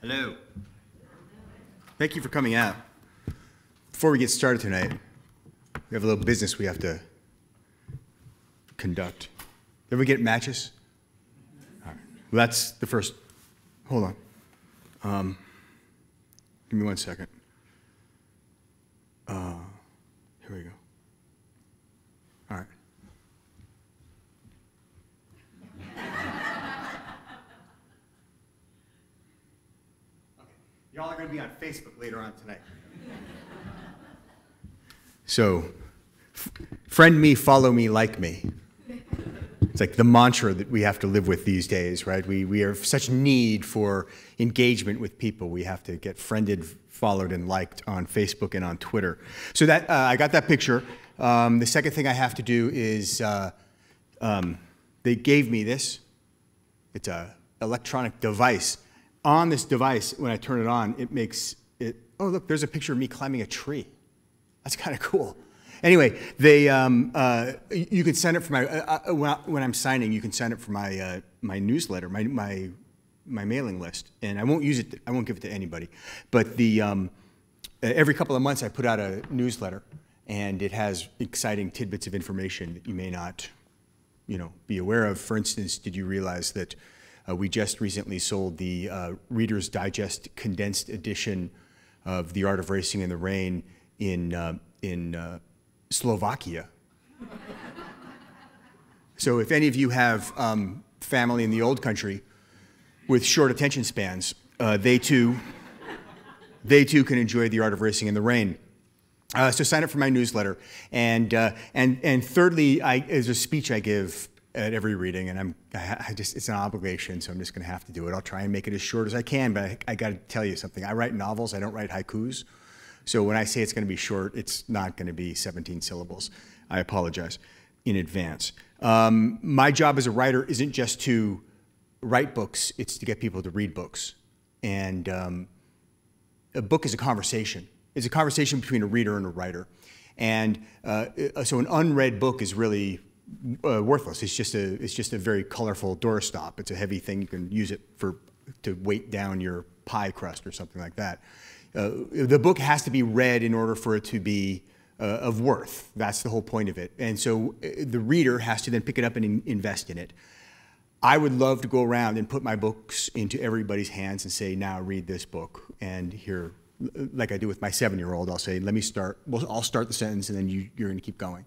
Hello. Thank you for coming out. Before we get started tonight, we have a little business we have to conduct. Did we get matches? All right. Well, that's the first. Hold on. Give me 1 second. Here we go. All right. Y'all are going to be on Facebook later on tonight. So, friend me, follow me, like me. It's like the mantra that we have to live with these days, right? We are such need for engagement with people. We have to get friended, followed, and liked on Facebook and on Twitter. So that I got that picture. The second thing I have to do is they gave me this. It's an electronic device. On this device, when I turn it on, it makes it, oh, look, there's a picture of me climbing a tree. That's kind of cool. Anyway, they, you could sign up for my, when I'm signing, you can sign up for my, my newsletter, my mailing list. And I won't use it, I won't give it to anybody. But the, every couple of months, I put out a newsletter, and it has exciting tidbits of information that you may not, be aware of. For instance, did you realize that we just recently sold the Reader's Digest condensed edition of The Art of Racing in the Rain in Slovakia. So if any of you have family in the old country with short attention spans, they too can enjoy The Art of Racing in the Rain. So sign up for my newsletter. And thirdly, there's a speech I give at every reading, and it's an obligation, so I'm just going to have to do it. I'll try and make it as short as I can, but I got to tell you something. I write novels, I don't write haikus. So when I say it's going to be short, it's not going to be 17 syllables. I apologize in advance. My job as a writer isn't just to write books, it's to get people to read books. And a book is a conversation. It's a conversation between a reader and a writer. And so an unread book is really worthless. It's just a very colorful doorstop. It's a heavy thing. You can use it to weight down your pie crust or something like that. The book has to be read in order for it to be of worth. That's the whole point of it. And so the reader has to then pick it up and invest in it. I would love to go around and put my books into everybody's hands and say, now read this book. And here, like I do with my 7-year-old, I'll say, let me start. Well, I'll start the sentence and then you're going to keep going.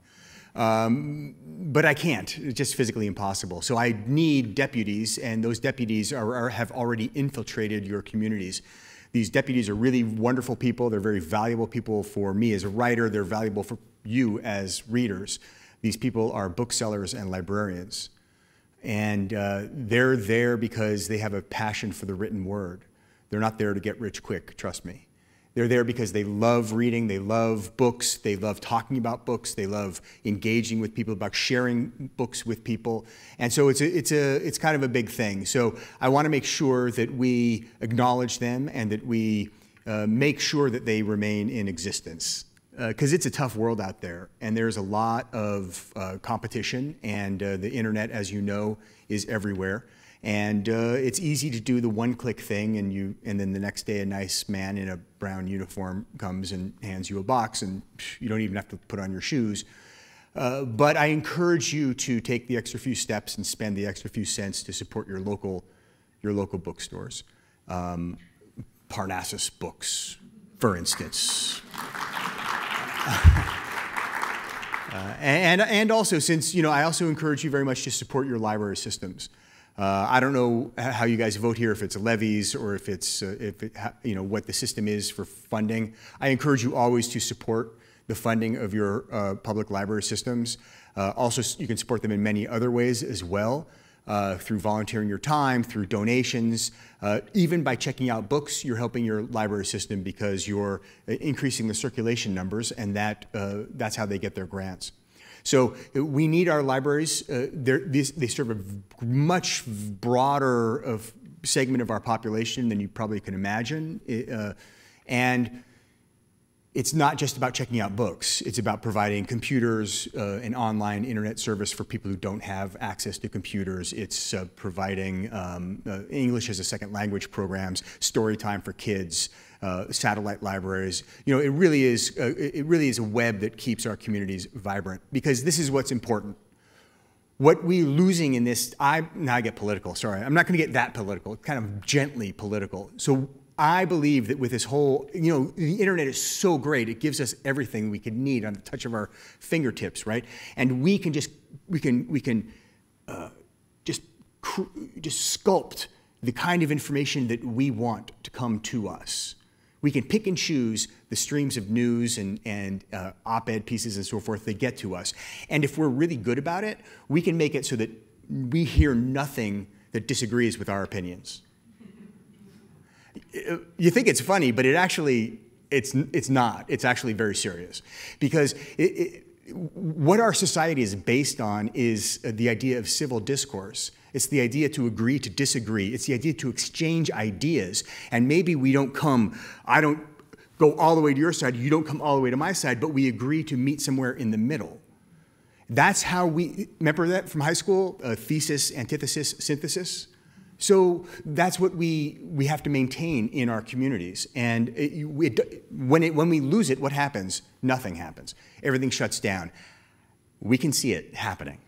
But I can't. It's just physically impossible. So I need deputies, and those deputies have already infiltrated your communities. These deputies are really wonderful people. They're very valuable people for me as a writer. They're valuable for you as readers. These people are booksellers and librarians. And they're there because they have a passion for the written word. They're not there to get rich quick, trust me. They're there because they love reading, they love books, they love talking about books, they love engaging with people, about sharing books with people. And so it's kind of a big thing. So I want to make sure that we acknowledge them and that we make sure that they remain in existence. Because it's a tough world out there, and there's a lot of competition, and the internet, as you know, is everywhere. And it's easy to do the one-click thing, and then the next day a nice man in a brown uniform comes and hands you a box, and you don't even have to put on your shoes. But I encourage you to take the extra few steps and spend the extra few cents to support your local bookstores. Parnassus Books, for instance. And also, since I also encourage you very much to support your library systems. I don't know how you guys vote here, if it's levies or if it's what the system is for funding. I encourage you always to support the funding of your public library systems. Also, you can support them in many other ways as well, through volunteering your time, through donations. Even by checking out books, you're helping your library system because you're increasing the circulation numbers, and that's how they get their grants. So we need our libraries. They serve a much broader segment of our population than you probably can imagine. And it's not just about checking out books. It's about providing computers, an online internet service for people who don't have access to computers. It's providing English as a second language programs, story time for kids, satellite libraries. You know, it really is a web that keeps our communities vibrant, because this is what's important. What we're losing in this, now I get political, sorry. I'm not gonna get that political, kind of gently political. So I believe that with this whole, you know, the internet is so great, it gives us everything we could need on the touch of our fingertips, right? And we can just sculpt the kind of information that we want to come to us. We can pick and choose the streams of news and op-ed pieces and so forth that get to us. And if we're really good about it, we can make it so that we hear nothing that disagrees with our opinions. You think it's funny, but it's not. It's actually very serious. Because what our society is based on is the idea of civil discourse. It's the idea to agree to disagree. It's the idea to exchange ideas. And maybe I don't go all the way to your side, you don't come all the way to my side, but we agree to meet somewhere in the middle. That's how remember that from high school? Thesis, antithesis, synthesis? So that's what we have to maintain in our communities. And when we lose it, what happens? Nothing happens. Everything shuts down. We can see it happening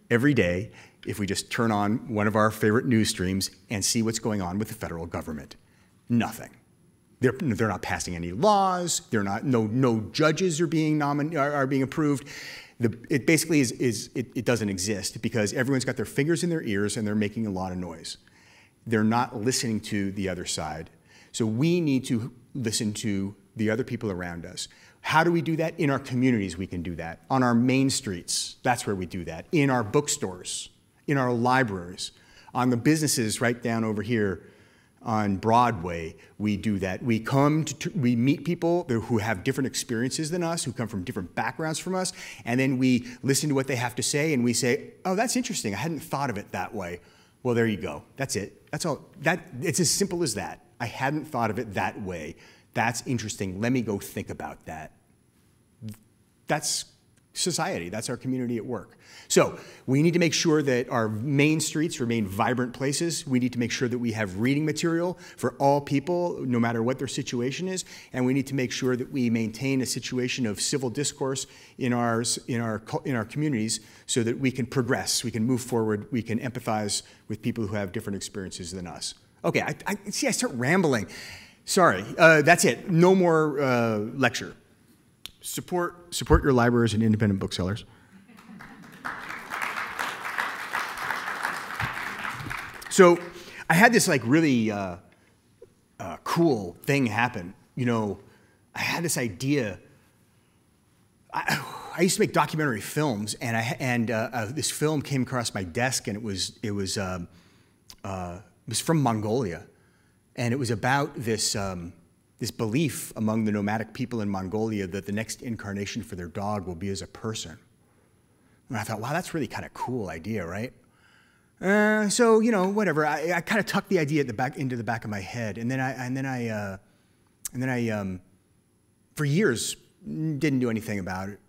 every day if we just turn on one of our favorite news streams and see what's going on with the federal government. Nothing. They're not passing any laws. No judges are being approved. It basically it doesn't exist because everyone's got their fingers in their ears and they're making a lot of noise. They're not listening to the other side. So we need to listen to the other people around us. How do we do that? In our communities, we can do that. On our main streets, that's where we do that. In our bookstores, in our libraries, on the businesses right down over here on Broadway, we do that. We meet people who have different experiences than us, who come from different backgrounds from us, and then we listen to what they have to say, and we say, oh, that's interesting. I hadn't thought of it that way. Well, there you go. That's it. That's all. It's as simple as that. I hadn't thought of it that way. That's interesting. Let me go think about that. That's society. That's our community at work. So we need to make sure that our main streets remain vibrant places. We need to make sure that we have reading material for all people, no matter what their situation is. And we need to make sure that we maintain a situation of civil discourse in our communities so that we can progress, we can move forward, we can empathize with people who have different experiences than us. Okay, I start rambling. Sorry, that's it. No more lecture. Support your libraries and independent booksellers. So I had this like really cool thing happen. You know, I had this idea. I used to make documentary films, and this film came across my desk, and it was from Mongolia, and it was about this this belief among the nomadic people in Mongolia that the next incarnation for their dog will be as a person. And I thought, wow, that's really kind of cool idea, right? So you know, whatever. I kind of tucked the idea into the back of my head, and then I for years didn't do anything about it.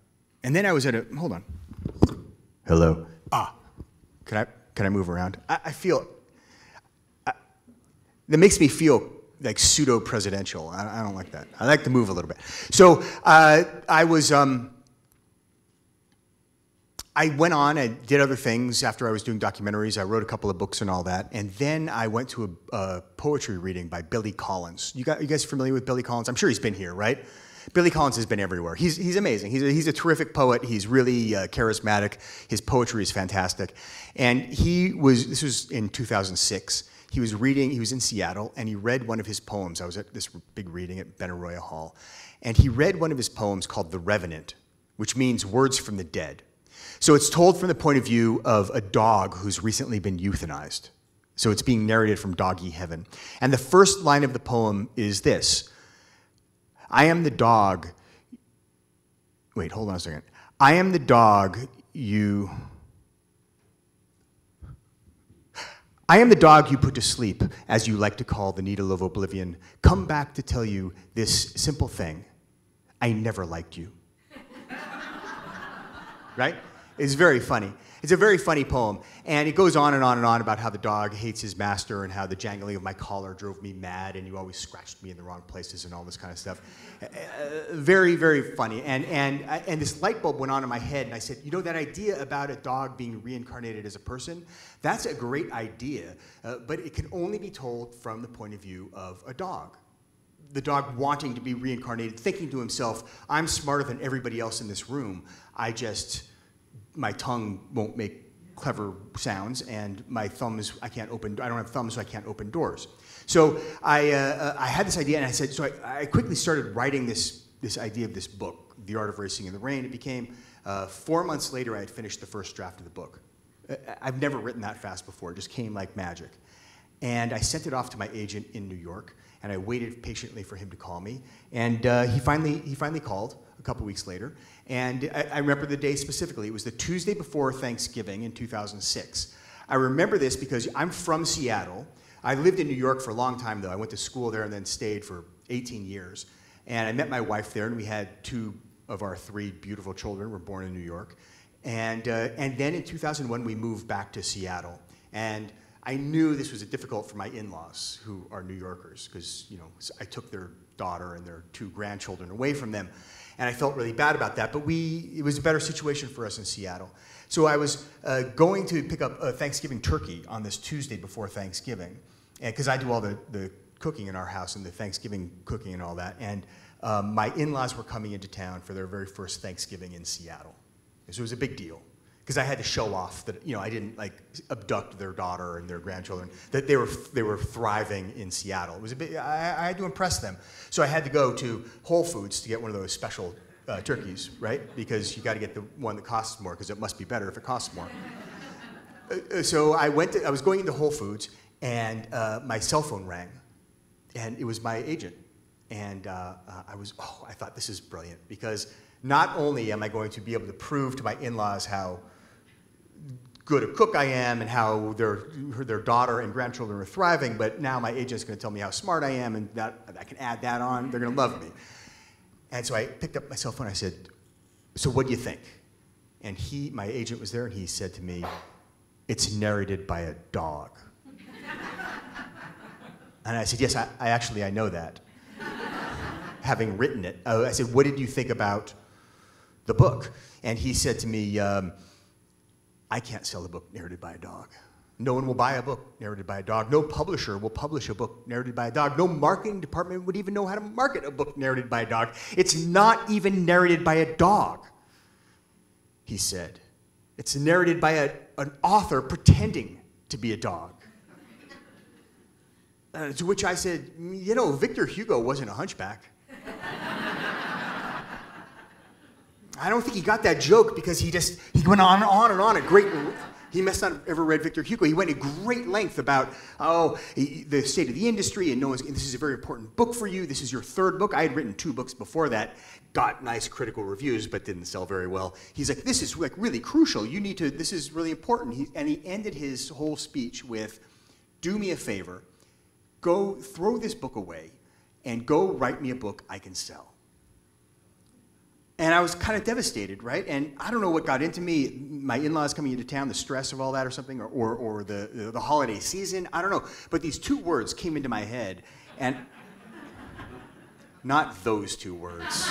And then I was at a hold on. Hello. Can I move around? I feel that makes me feel like pseudo-presidential. I don't like that. I like to move a little bit. So I went on, I did other things after I was doing documentaries. I wrote a couple of books and all that. And then I went to a poetry reading by Billy Collins. You guys familiar with Billy Collins? I'm sure he's been here, right? Billy Collins has been everywhere. He's amazing. He's a terrific poet. He's really charismatic. His poetry is fantastic. And this was in 2006. He was in Seattle, and he read one of his poems. I was at this big reading at Benaroya Hall. And he read one of his poems called The Revenant, which means words from the dead. So it's told from the point of view of a dog who's recently been euthanized. So it's being narrated from doggy heaven. And the first line of the poem is this. I am the dog. Wait, hold on a second. I am the dog you put to sleep, as you like to call the needle of oblivion. Come back to tell you this simple thing. I never liked you. Right? It's very funny. It's a very funny poem, and it goes on and on and on about how the dog hates his master and how the jangling of my collar drove me mad and you always scratched me in the wrong places and all this kind of stuff. Very, very funny. And this light bulb went on in my head, and I said, you know, that idea about a dog being reincarnated as a person, that's a great idea, but it can only be told from the point of view of a dog. The dog wanting to be reincarnated, thinking to himself, I'm smarter than everybody else in this room. My tongue won't make clever sounds, and my thumbs, I don't have thumbs, so I can't open doors. So I had this idea, and I said, so I quickly started writing this idea of this book, The Art of Racing in the Rain. It became, 4 months later, I had finished the first draft of the book. I've never written that fast before. It just came like magic. And I sent it off to my agent in New York, and I waited patiently for him to call me. And he finally called a couple weeks later. And I remember the day specifically. It was the Tuesday before Thanksgiving in 2006. I remember this because I'm from Seattle. I lived in New York for a long time, though. I went to school there and then stayed for 18 years. And I met my wife there, and we had 2 of our 3 beautiful children were born in New York. And then in 2001, we moved back to Seattle. And I knew this was difficult for my in-laws, who are New Yorkers, because I took their daughter and their 2 grandchildren away from them. And I felt really bad about that, but it was a better situation for us in Seattle. So I was going to pick up a Thanksgiving turkey on this Tuesday before Thanksgiving, because I do all the cooking in our house and the Thanksgiving cooking and all that. And my in-laws were coming into town for their very first Thanksgiving in Seattle. So it was a big deal, because I had to show off that I didn't abduct their daughter and their grandchildren, that they were thriving in Seattle. It was I had to impress them. So I had to go to Whole Foods to get one of those special turkeys, right? Because you got to get the one that costs more, because it must be better if it costs more. So I was going into Whole Foods, and my cell phone rang, and it was my agent. And I thought, this is brilliant, because not only am I going to be able to prove to my in-laws how good a cook I am and how their daughter and grandchildren are thriving, but now my agent's going to tell me how smart I am, and that I can add that on. They're going to love me. And so I picked up my cell phone. I said, so what do you think? And my agent was there, and he said to me, it's narrated by a dog. And I said, yes, I know that, having written it. I said, what did you think about the book? And he said to me, I can't sell a book narrated by a dog. No one will buy a book narrated by a dog. No publisher will publish a book narrated by a dog. No marketing department would even know how to market a book narrated by a dog. It's not even narrated by a dog, he said. It's narrated by an author pretending to be a dog. To which I said, Victor Hugo wasn't a hunchback. I don't think he got that joke, because he went on and on at great. He must not have ever read Victor Hugo. He went at great length about the state of the industry, and this is a very important book for you. This is your 3rd book. I had written 2 books before that, got nice critical reviews, but didn't sell very well. He's like, this is really crucial. This is really important. And he ended his whole speech with, do me a favor, go throw this book away, and go write me a book I can sell. And I was kind of devastated, right? And I don't know what got into me, my in-laws coming into town, the stress of all that or something, or the holiday season, I don't know. But these 2 words came into my head, and not those 2 words.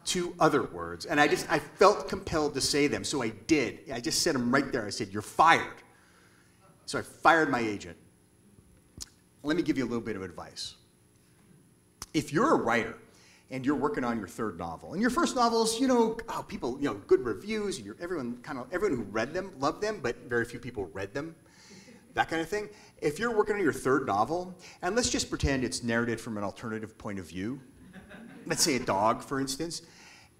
2 other words. And I felt compelled to say them, so I did. I just said them right there. I said, you're fired. So I fired my agent. Let me give you a little bit of advice. If you're a writer, and you're working on your 3rd novel, and your first novels, people, good reviews, and everyone who read them loved them, but very few people read them, that kind of thing. If you're working on your 3rd novel, and let's just pretend it's narrated from an alternative point of view, let's say a dog, for instance,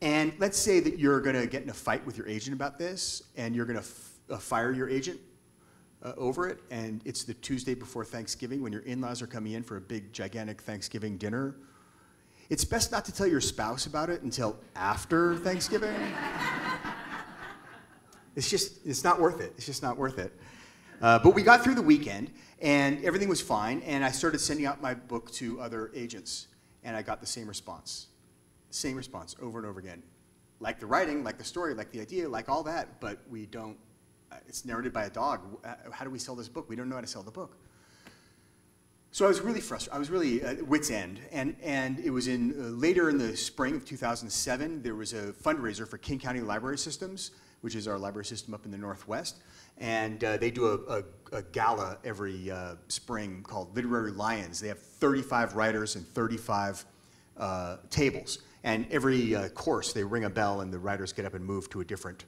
and let's say that you're going to get in a fight with your agent about this, and you're going to fire your agent over it, and it's the Tuesday before Thanksgiving when your in-laws are coming in for a big, gigantic Thanksgiving dinner. It's best not to tell your spouse about it until after Thanksgiving. It's not worth it. It's just not worth it. But we got through the weekend, and everything was fine, and I started sending out my book to other agents. And I got the same response over and over again. Like the writing, like the story, like the idea, like all that, but we don't, it's narrated by a dog. How do we sell this book? We don't know how to sell the book. So I was really frustrated. I was really at wit's end. And it was later in the spring of 2007, there was a fundraiser for King County Library Systems, which is our library system up in the Northwest. And they do a gala every spring called Literary Lions. They have 35 writers and 35 tables. And every course, they ring a bell and the writers get up and move to a different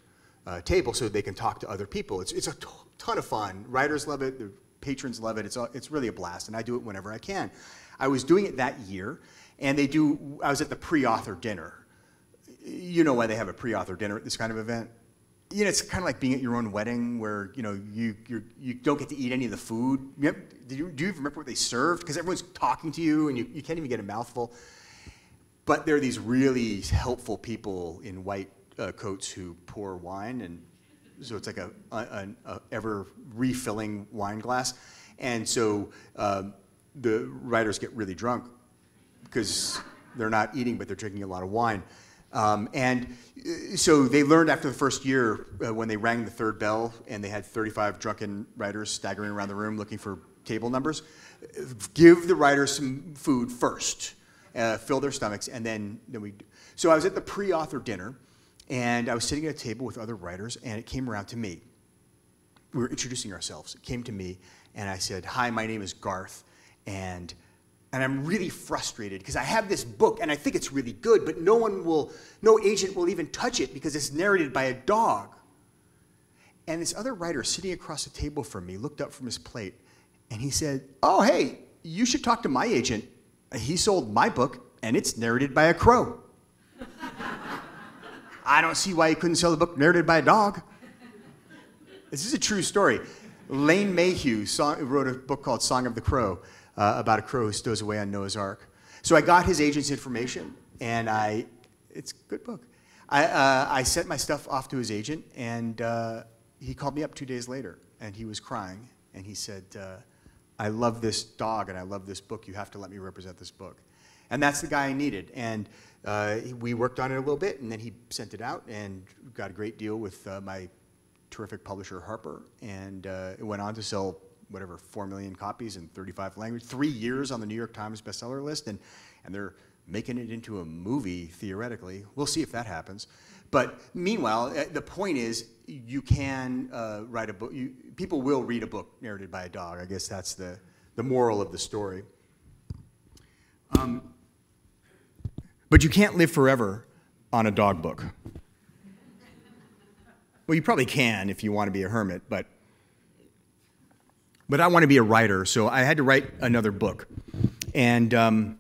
table so they can talk to other people. It's a ton of fun. Writers love it. The patrons love it. It's really a blast, and I do it whenever I can. I was doing it that year, and I was at the pre-author dinner. You know why they have a pre-author dinner at this kind of event? You know, it's kind of like being at your own wedding where, you know, you don't get to eat any of the food. Do you even remember what they served? Because everyone's talking to you, and you can't even get a mouthful. But there are these really helpful people in white coats who pour wine, and so it's like an ever refilling wine glass. And so the writers get really drunk because they're not eating, but they're drinking a lot of wine. And so they learned after the first year when they rang the third bell and they had 35 drunken writers staggering around the room looking for table numbers, give the writers some food first, fill their stomachs, and then we. So I was at the pre-author dinner, and I was sitting at a table with other writers, and it came around to me. We were introducing ourselves. It came to me, and I said, "Hi, my name is Garth, and I'm really frustrated because I have this book, and I think it's really good, but no agent will even touch it because it's narrated by a dog." And this other writer sitting across the table from me looked up from his plate, and he said, "Oh, hey, you should talk to my agent. He sold my book, and it's narrated by a crow." I don't see why he couldn't sell the book narrated by a dog. This is a true story. Lane Mayhew wrote a book called Song of the Crow about a crow who stows away on Noah's Ark. So I got his agent's information, and it's a good book. I sent my stuff off to his agent, and he called me up 2 days later, and he was crying, and he said, "I love this dog, and I love this book. You have to let me represent this book." And that's the guy I needed. And we worked on it a little bit, and then he sent it out and got a great deal with my terrific publisher, Harper. And it went on to sell, 4 million copies in 35 languages, 3 years on the New York Times bestseller list. And they're making it into a movie, theoretically. We'll see if that happens. But meanwhile, the point is, you can write a book. People will read a book narrated by a dog. I guess that's the moral of the story. But you can't live forever on a dog book. Well, you probably can if you want to be a hermit, but I want to be a writer, so I had to write another book. And I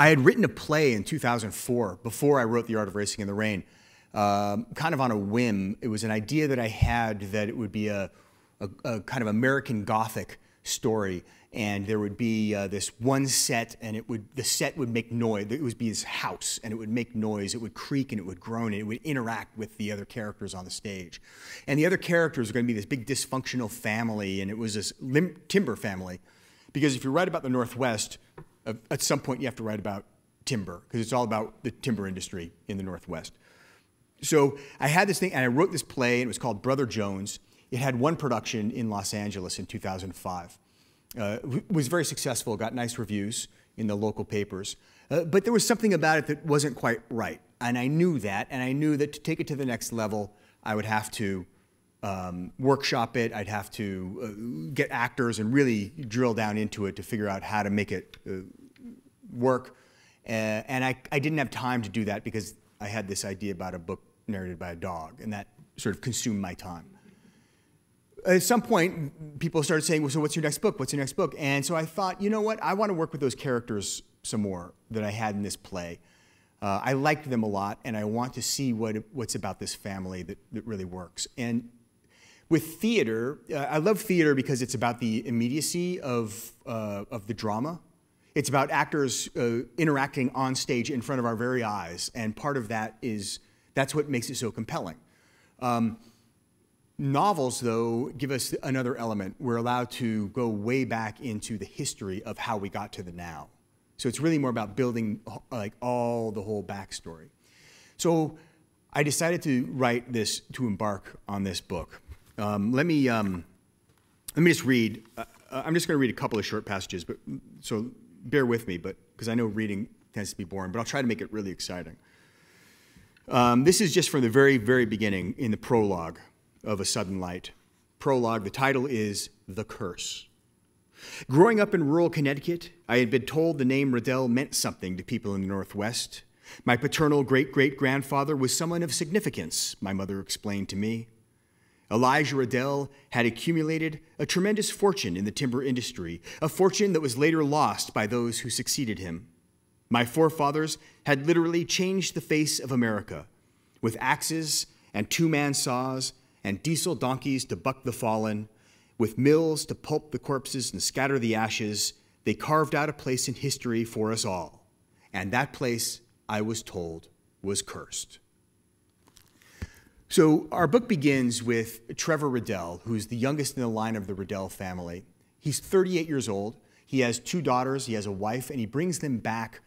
had written a play in 2004 before I wrote The Art of Racing in the Rain, kind of on a whim. It was an idea that I had that it would be a kind of American Gothic story. And there would be this one set, and the set would make noise. It would be his house, and it would make noise. It would creak, and it would groan, and it would interact with the other characters on the stage. And the other characters were going to be this big dysfunctional family, and it was this timber family. Because if you write about the Northwest, at some point you have to write about timber, because it's all about the timber industry in the Northwest. So I had this thing, and I wrote this play, and it was called Brother Jones. It had one production in Los Angeles in 2005. It was very successful, got nice reviews in the local papers. But there was something about it that wasn't quite right. And I knew that, to take it to the next level, I would have to workshop it. I'd have to get actors and really drill down into it to figure out how to make it work. And I didn't have time to do that because I had this idea about a book narrated by a dog, and that sort of consumed my time. At some point, people started saying, "Well, so what's your next book? What's your next book?" And so I thought, you know what? I want to work with those characters some more that I had in this play. I liked them a lot, and I want to see what's about this family that really works. And with theater, I love theater because it's about the immediacy of the drama. It's about actors interacting on stage in front of our very eyes, and part of that that's what makes it so compelling. Novels, though, give us another element. We're allowed to go way back into the history of how we got to the now. So it's really more about building like the whole backstory. So I decided to embark on this book. Let me just read. I'm just going to read a couple of short passages, so bear with me, because I know reading tends to be boring, but I'll try to make it really exciting. This is just from the very, very beginning in the prologue of A Sudden Light. Prologue, the title is The Curse. Growing up in rural Connecticut, I had been told the name Riddell meant something to people in the Northwest. My paternal great-great-grandfather was someone of significance, my mother explained to me. Elijah Riddell had accumulated a tremendous fortune in the timber industry, a fortune that was later lost by those who succeeded him. My forefathers had literally changed the face of America. With axes and two-man saws and diesel donkeys to buck the fallen, with mills to pulp the corpses and scatter the ashes, they carved out a place in history for us all. And that place, I was told, was cursed. So our book begins with Trevor Riddell, who's the youngest in the line of the Riddell family. He's 38 years old. He has 2 daughters. He has a wife, and he brings them back.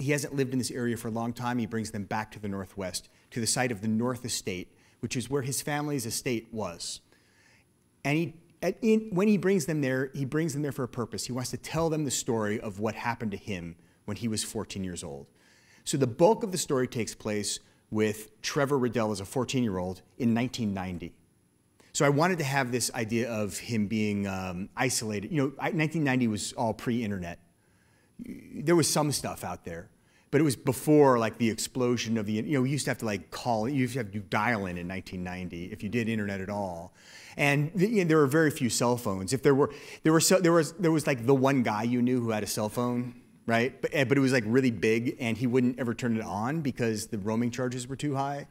He hasn't lived in this area for a long time. He brings them back to the Northwest, to the site of the North Estate, which is where his family's estate was. And when he brings them there for a purpose. He wants to tell them the story of what happened to him when he was 14 years old. So the bulk of the story takes place with Trevor Riddell as a 14-year-old in 1990. So I wanted to have this idea of him being isolated. 1990 was all pre-internet. There was some stuff out there, but it was before like the explosion of the, we used to have to like call, you used to have to do dial-in in 1990 if you did internet at all. And there were very few cell phones. If there was like the one guy you knew who had a cell phone, right? But it was like really big, and he wouldn't ever turn it on because the roaming charges were too high.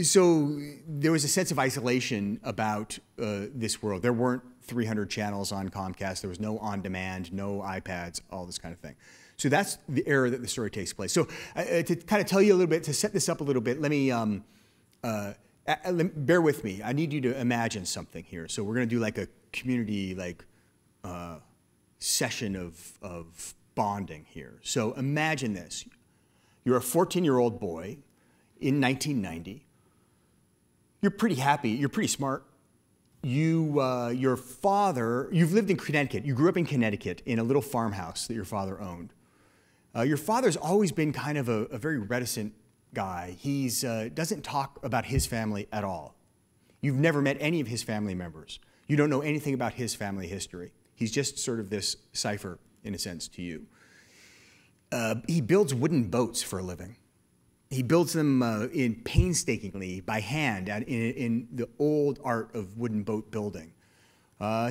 So there was a sense of isolation about this world. There weren't 300 channels on Comcast. There was no on-demand, no iPads, all this kind of thing. So that's the era that the story takes place. So to kind of tell you a little bit, to set this up a little bit, let me, bear with me. I need you to imagine something here. So we're going to do like a community session of bonding here. So imagine this. You're a 14-year-old boy in 1990. You're pretty happy. You're pretty smart. Your father, you've lived in Connecticut. You grew up in Connecticut in a little farmhouse that your father owned. Your father's always been kind of a very reticent guy. He doesn't talk about his family at all. You've never met any of his family members. You don't know anything about his family history. He's just sort of this cipher, in a sense, to you. He builds wooden boats for a living. He builds them painstakingly by hand in the old art of wooden boat building.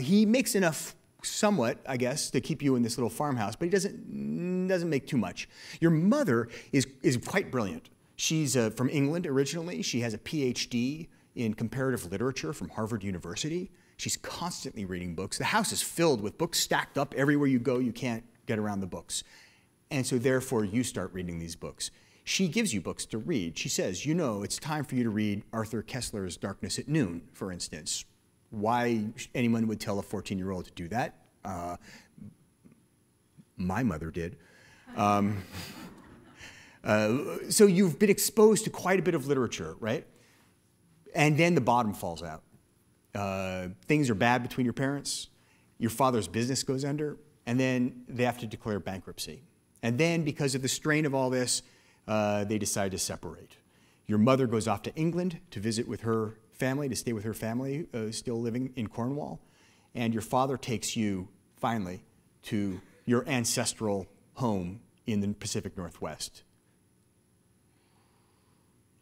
He makes enough, somewhat, I guess, to keep you in this little farmhouse, but he doesn't make too much. Your mother is quite brilliant. She's from England originally. She has a PhD in comparative literature from Harvard University. She's constantly reading books. The house is filled with books stacked up. Everywhere you go, you can't get around the books. And so therefore, you start reading these books. She gives you books to read. She says, it's time for you to read Arthur Koestler's Darkness at Noon, for instance. Why anyone would tell a 14-year-old to do that? My mother did. So you've been exposed to quite a bit of literature, right? And then the bottom falls out. Things are bad between your parents. Your father's business goes under. And then they have to declare bankruptcy. And then because of the strain of all this, they decide to separate. Your mother goes off to England to visit with her family, to stay with her family, still living in Cornwall. And your father takes you, finally, to your ancestral home in the Pacific Northwest.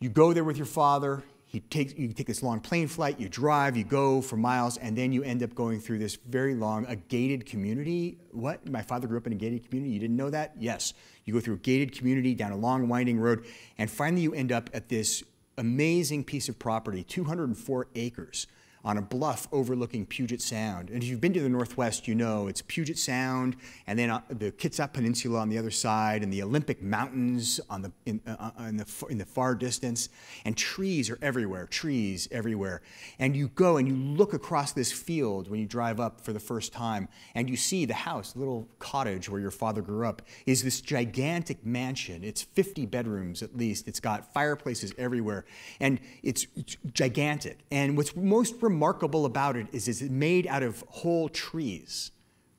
You go there with your father. You take this long plane flight, you drive, you go for miles, and then you end up going through this very long, a gated community. What? My father grew up in a gated community? You didn't know that? Yes. You go through a gated community, down a long, winding road, and finally you end up at this amazing piece of property, 204 acres on a bluff overlooking Puget Sound. And if you've been to the Northwest, you know it's Puget Sound, and then the Kitsap Peninsula on the other side, and the Olympic Mountains in the far distance, and trees are everywhere, trees everywhere. And you go and you look across this field when you drive up for the first time, and you see the house, the little cottage where your father grew up, is this gigantic mansion. It's 50 bedrooms at least. It's got fireplaces everywhere, and it's gigantic. And what's most remarkable about it is it's made out of whole trees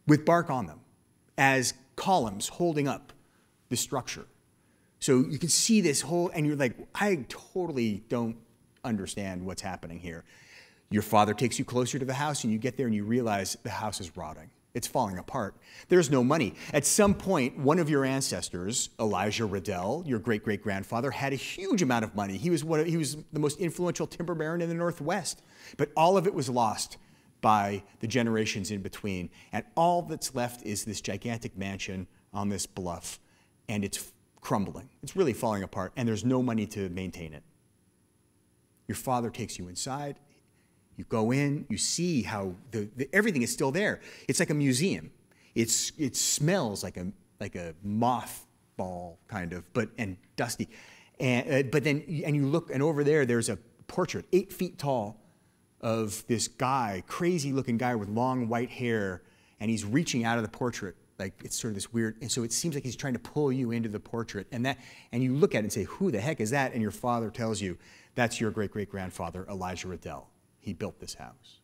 with bark on them as columns holding up the structure. So you can see this whole, and you're like, I totally don't understand what's happening here. Your father takes you closer to the house, and you get there and you realize the house is rotting. It's falling apart. There's no money. At some point, one of your ancestors, Elijah Riddell, your great-great-grandfather, had a huge amount of money. He was the most influential timber baron in the Northwest. But all of it was lost by the generations in between. And all that's left is this gigantic mansion on this bluff. And it's crumbling. It's really falling apart. And there's no money to maintain it. Your father takes you inside. You go in, you see how everything is still there. It's like a museum. It smells like a mothball kind of, and dusty. But then you look, and over there's a portrait, 8 feet tall, of this guy, crazy-looking guy with long white hair, and he's reaching out of the portrait. Like, it's sort of this weird, and so it seems like he's trying to pull you into the portrait. And you look at it and say, who the heck is that? And your father tells you, that's your great-great-grandfather, Elijah Riddell. He built this house.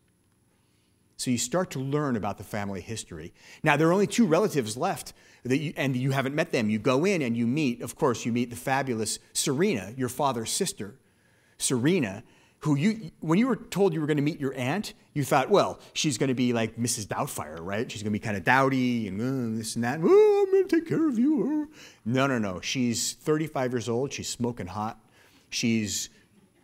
So you start to learn about the family history. Now, there are only 2 relatives left, and you haven't met them. You go in and you meet the fabulous Serena, your father's sister. Serena, who when you were told you were going to meet your aunt, you thought, well, she's going to be like Mrs. Doubtfire, right? She's going to be kind of dowdy and this and that. Oh, I'm going to take care of you. No. She's 35 years old. She's smoking hot. She's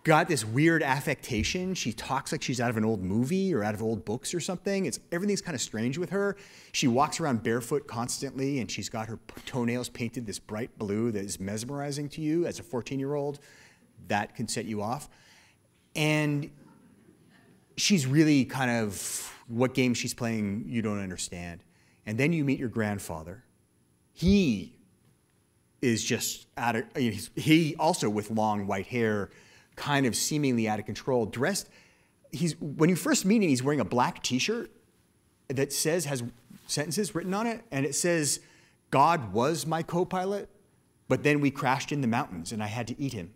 got this weird affectation. She talks like she's out of an old movie or out of old books or something. Everything's kind of strange with her. She walks around barefoot constantly, and she's got her toenails painted this bright blue that is mesmerizing to you as a 14-year-old. That can set you off. And she's really kind of, what game she's playing, you don't understand. And then you meet your grandfather. He is just he also with long white hair, kind of seemingly out of control, dressed. When you first meet him, he's wearing a black T-shirt that has sentences written on it, and it says, God was my co-pilot, but then we crashed in the mountains, and I had to eat him.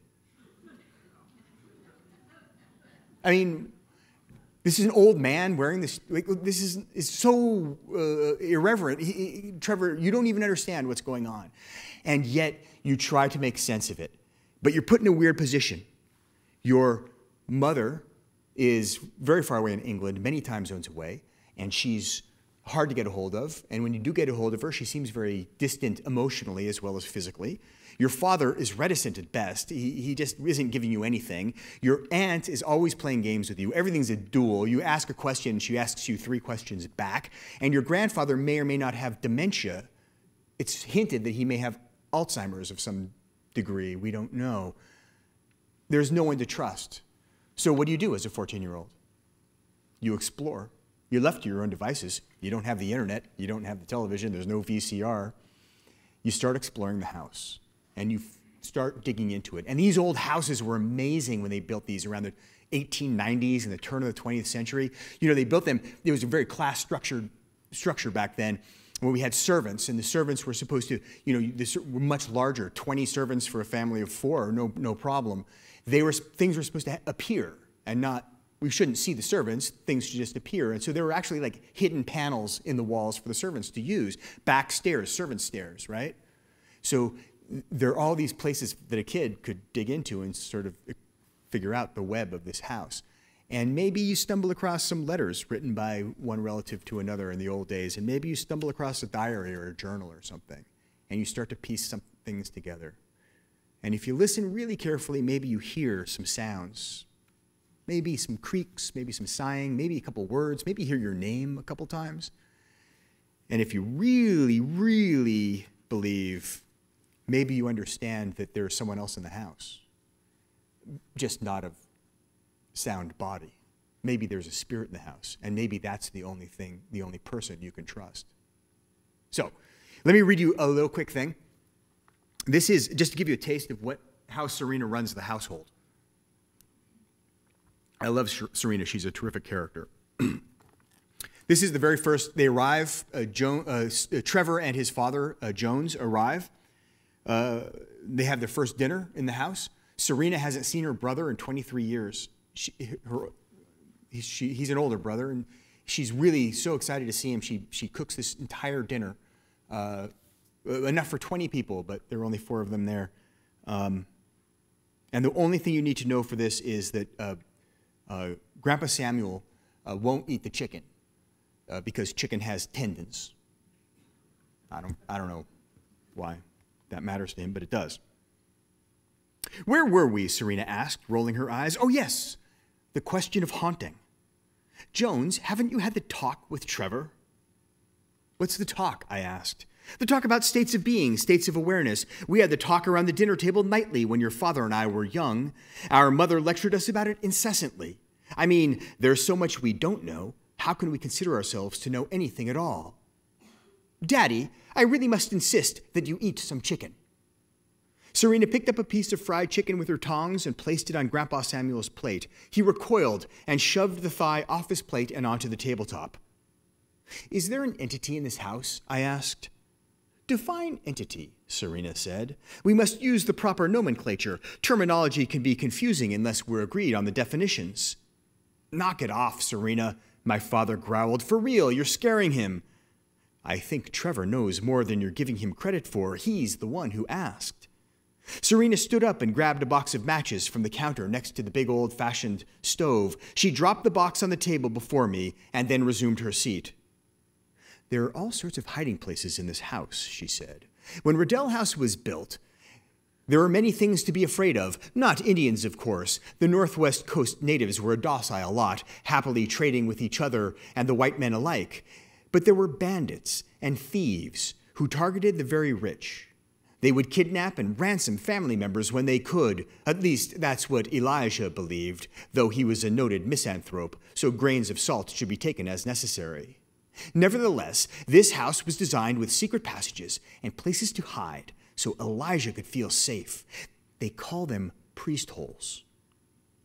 I mean, this is an old man wearing this. This is so irreverent. Trevor, you don't even understand what's going on, and yet you try to make sense of it, but you're put in a weird position. Your mother is very far away in England, many time zones away, and she's hard to get a hold of. And when you do get a hold of her, she seems very distant emotionally as well as physically. Your father is reticent at best. He just isn't giving you anything. Your aunt is always playing games with you. Everything's a duel. You ask a question, she asks you 3 questions back. And your grandfather may or may not have dementia. It's hinted that he may have Alzheimer's of some degree. We don't know. There's no one to trust. So what do you do as a 14-year-old? You explore. You're left to your own devices. You don't have the internet. You don't have the television. There's no VCR. You start exploring the house, and you start digging into it. And these old houses were amazing when they built these around the 1890s and the turn of the 20th century. You know, they built them. It was a very class-structured structure back then, where we had servants, and the servants were supposed to, were much larger, 20 servants for a family of 4, no problem. Things were supposed to appear, and we shouldn't see the servants, things should just appear. And so there were actually like hidden panels in the walls for the servants to use, back stairs, servant stairs, right? So there are all these places that a kid could dig into and sort of figure out the web of this house. And maybe you stumble across some letters written by one relative to another in the old days, and maybe you stumble across a diary or a journal or something, and you start to piece some things together. And if you listen really carefully, maybe you hear some sounds, maybe some creaks, maybe some sighing, maybe a couple words, maybe you hear your name a couple times. And if you really, really believe, maybe you understand that there's someone else in the house, just not of sound body. Maybe there's a spirit in the house, and maybe that's the only thing, the only person you can trust. So, let me read you a little quick thing. This is just to give you a taste of how Serena runs the household. I love Serena. She's a terrific character. This is the very first. They arrive. Trevor and his father, Jones, arrive. They have their first dinner in the house. Serena hasn't seen her brother in 23 years. He's an older brother, and she's really so excited to see him. She cooks this entire dinner, enough for 20 people, but there are only 4 of them there. And the only thing you need to know for this is that Grandpa Samuel won't eat the chicken because chicken has tendons. I don't know why that matters to him, but it does. Where were we? Serena asked, rolling her eyes. Oh, yes, the question of haunting. Jones, haven't you had the talk with Trevor? What's the talk? I asked. The talk about states of being, states of awareness. We had the talk around the dinner table nightly when your father and I were young. Our mother lectured us about it incessantly. I mean, there's so much we don't know. How can we consider ourselves to know anything at all? Daddy, I really must insist that you eat some chicken. Serena picked up a piece of fried chicken with her tongs and placed it on Grandpa Samuel's plate. He recoiled and shoved the thigh off his plate and onto the tabletop. Is there an entity in this house? I asked. Define entity, Serena said. We must use the proper nomenclature. Terminology can be confusing unless we're agreed on the definitions. Knock it off, Serena, my father growled. For real, you're scaring him. I think Trevor knows more than you're giving him credit for. He's the one who asked. Serena stood up and grabbed a box of matches from the counter next to the big old-fashioned stove. She dropped the box on the table before me and then resumed her seat. There are all sorts of hiding places in this house, she said. When Riddell House was built, there were many things to be afraid of. Not Indians, of course. The Northwest Coast natives were a docile lot, happily trading with each other and the white men alike. But there were bandits and thieves who targeted the very rich. They would kidnap and ransom family members when they could. At least that's what Elijah believed, though he was a noted misanthrope, so grains of salt should be taken as necessary. Nevertheless, this house was designed with secret passages and places to hide, so Elijah could feel safe. They call them priest holes,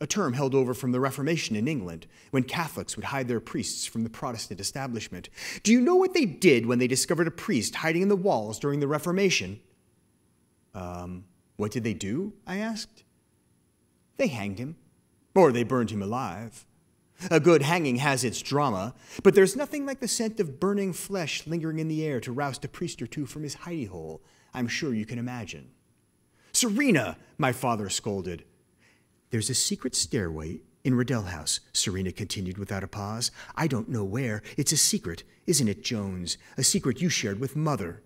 a term held over from the Reformation in England, when Catholics would hide their priests from the Protestant establishment. Do you know what they did when they discovered a priest hiding in the walls during the Reformation? What did they do? I asked. They hanged him, or they burned him alive. A good hanging has its drama, but there's nothing like the scent of burning flesh lingering in the air to roust a priest or two from his hidey hole. I'm sure you can imagine. Serena, my father scolded. There's a secret stairway in Riddell House, Serena continued without a pause. I don't know where. It's a secret, isn't it, Jones? A secret you shared with Mother.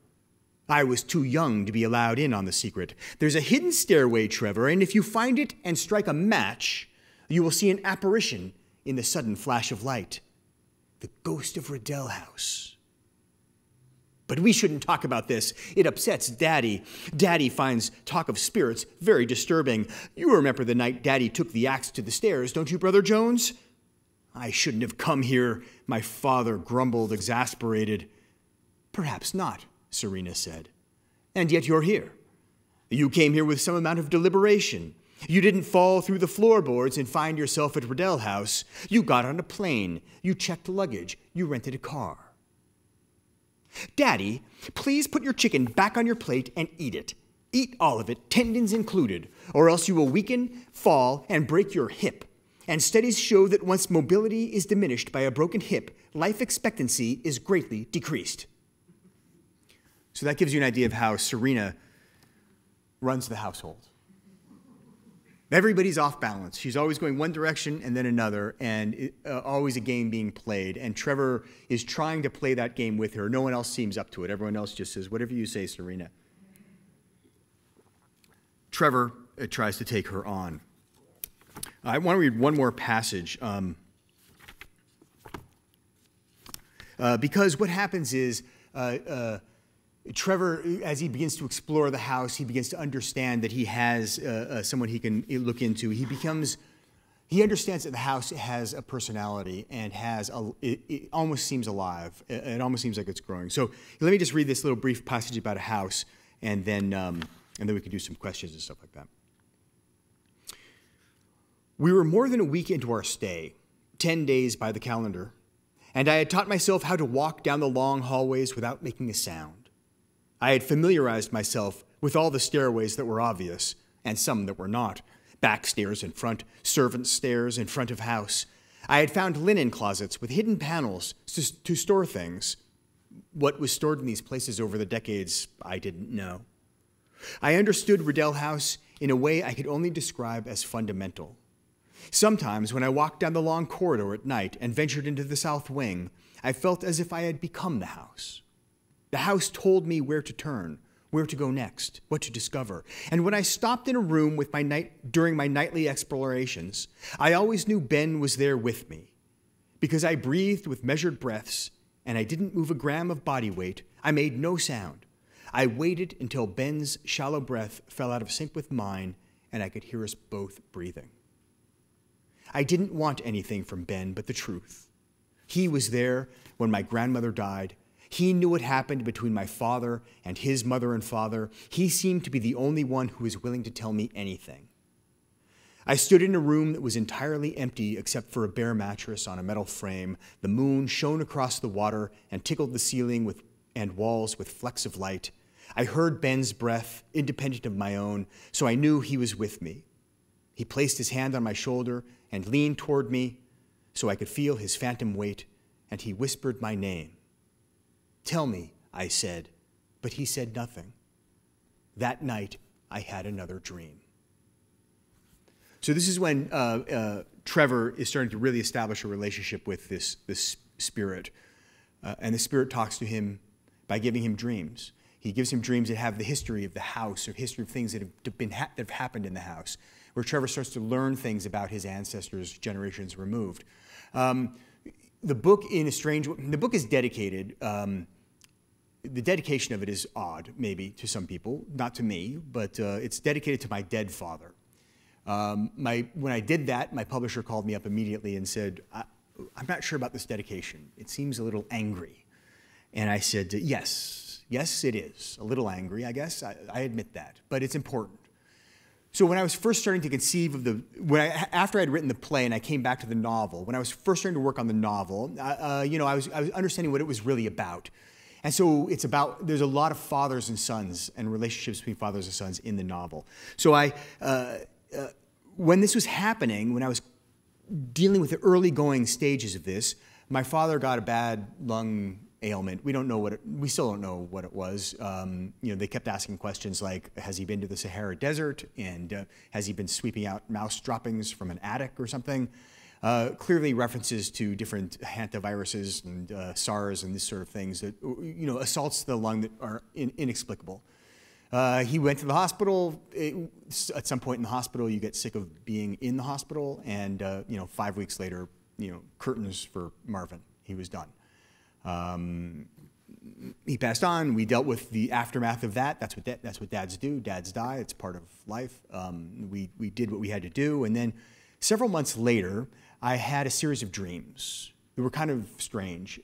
I was too young to be allowed in on the secret. There's a hidden stairway, Trevor, and if you find it and strike a match, you will see an apparition in the sudden flash of light. The ghost of Riddell House. But we shouldn't talk about this. It upsets Daddy. Daddy finds talk of spirits very disturbing. You remember the night Daddy took the axe to the stairs, don't you, Brother Jones? I shouldn't have come here, my father grumbled, exasperated. Perhaps not, Serena said. And yet you're here. You came here with some amount of deliberation. You didn't fall through the floorboards and find yourself at Riddell House. You got on a plane. You checked luggage. You rented a car. Daddy, please put your chicken back on your plate and eat it. Eat all of it, tendons included, or else you will weaken, fall, and break your hip. And studies show that once mobility is diminished by a broken hip, life expectancy is greatly decreased. So that gives you an idea of how Serena runs the household. Everybody's off balance. She's always going one direction and then another, and always a game being played. And Trevor is trying to play that game with her. No one else seems up to it. Everyone else just says, whatever you say, Serena. Trevor tries to take her on. I want to read one more passage. Because what happens is Trevor, as he begins to explore the house, he begins to understand that he has someone he can look into. He becomes He understands that the house has a personality and it almost seems alive. It almost seems like it's growing. So let me just read this little brief passage about a house, and then we can do some questions and stuff like that. We were more than a week into our stay, 10 days by the calendar, and I had taught myself how to walk down the long hallways without making a sound. I had familiarized myself with all the stairways that were obvious, and some that were not. Back stairs in front, servants' stairs in front of house. I had found linen closets with hidden panels to store things. What was stored in these places over the decades, I didn't know. I understood Riddell House in a way I could only describe as fundamental. Sometimes, when I walked down the long corridor at night and ventured into the south wing, I felt as if I had become the house. The house told me where to turn, where to go next, what to discover. And when I stopped in a room during my nightly explorations, I always knew Ben was there with me. Because I breathed with measured breaths, and I didn't move a gram of body weight, I made no sound. I waited until Ben's shallow breath fell out of sync with mine, and I could hear us both breathing. I didn't want anything from Ben but the truth. He was there when my grandmother died. He knew what happened between my father and his mother and father. He seemed to be the only one who was willing to tell me anything. I stood in a room that was entirely empty except for a bare mattress on a metal frame. The moon shone across the water and tickled the ceiling and walls with flecks of light. I heard Ben's breath, independent of my own, so I knew he was with me. He placed his hand on my shoulder and leaned toward me so I could feel his phantom weight, and he whispered my name. "Tell me," I said, but he said nothing. That night, I had another dream. So this is when Trevor is starting to really establish a relationship with this spirit, and the spirit talks to him by giving him dreams. He gives him dreams that have the history of the house or history of things that have happened in the house, where Trevor starts to learn things about his ancestors generations removed. The book is dedicated. The dedication of it is odd, maybe, to some people, not to me, but it's dedicated to my dead father. When I did that, my publisher called me up immediately and said, I'm not sure about this dedication. It seems a little angry. And I said, yes, it is. A little angry, I guess. I admit that. But it's important. So when I was first starting to conceive of after I'd written the play and I came back to the novel, when I was first starting to work on the novel, I was understanding what it was really about. And so there's a lot of fathers and sons and relationships between fathers and sons in the novel. So when this was happening, when I was dealing with the early going stages of this, my father got a bad lung ailment. We still don't know what it was. They kept asking questions like, has he been to the Sahara Desert? And has he been sweeping out mouse droppings from an attic or something? Clearly references to different hantaviruses and SARS and this sort of things that, assaults to the lung that are inexplicable. He went to the hospital. At some point in the hospital, you get sick of being in the hospital. And, 5 weeks later, curtains for Marvin. He was done. He passed on. We dealt with the aftermath of that. That's what dads do. Dads die. It's part of life. We did what we had to do. And then several months later, I had a series of dreams. They were kind of strange.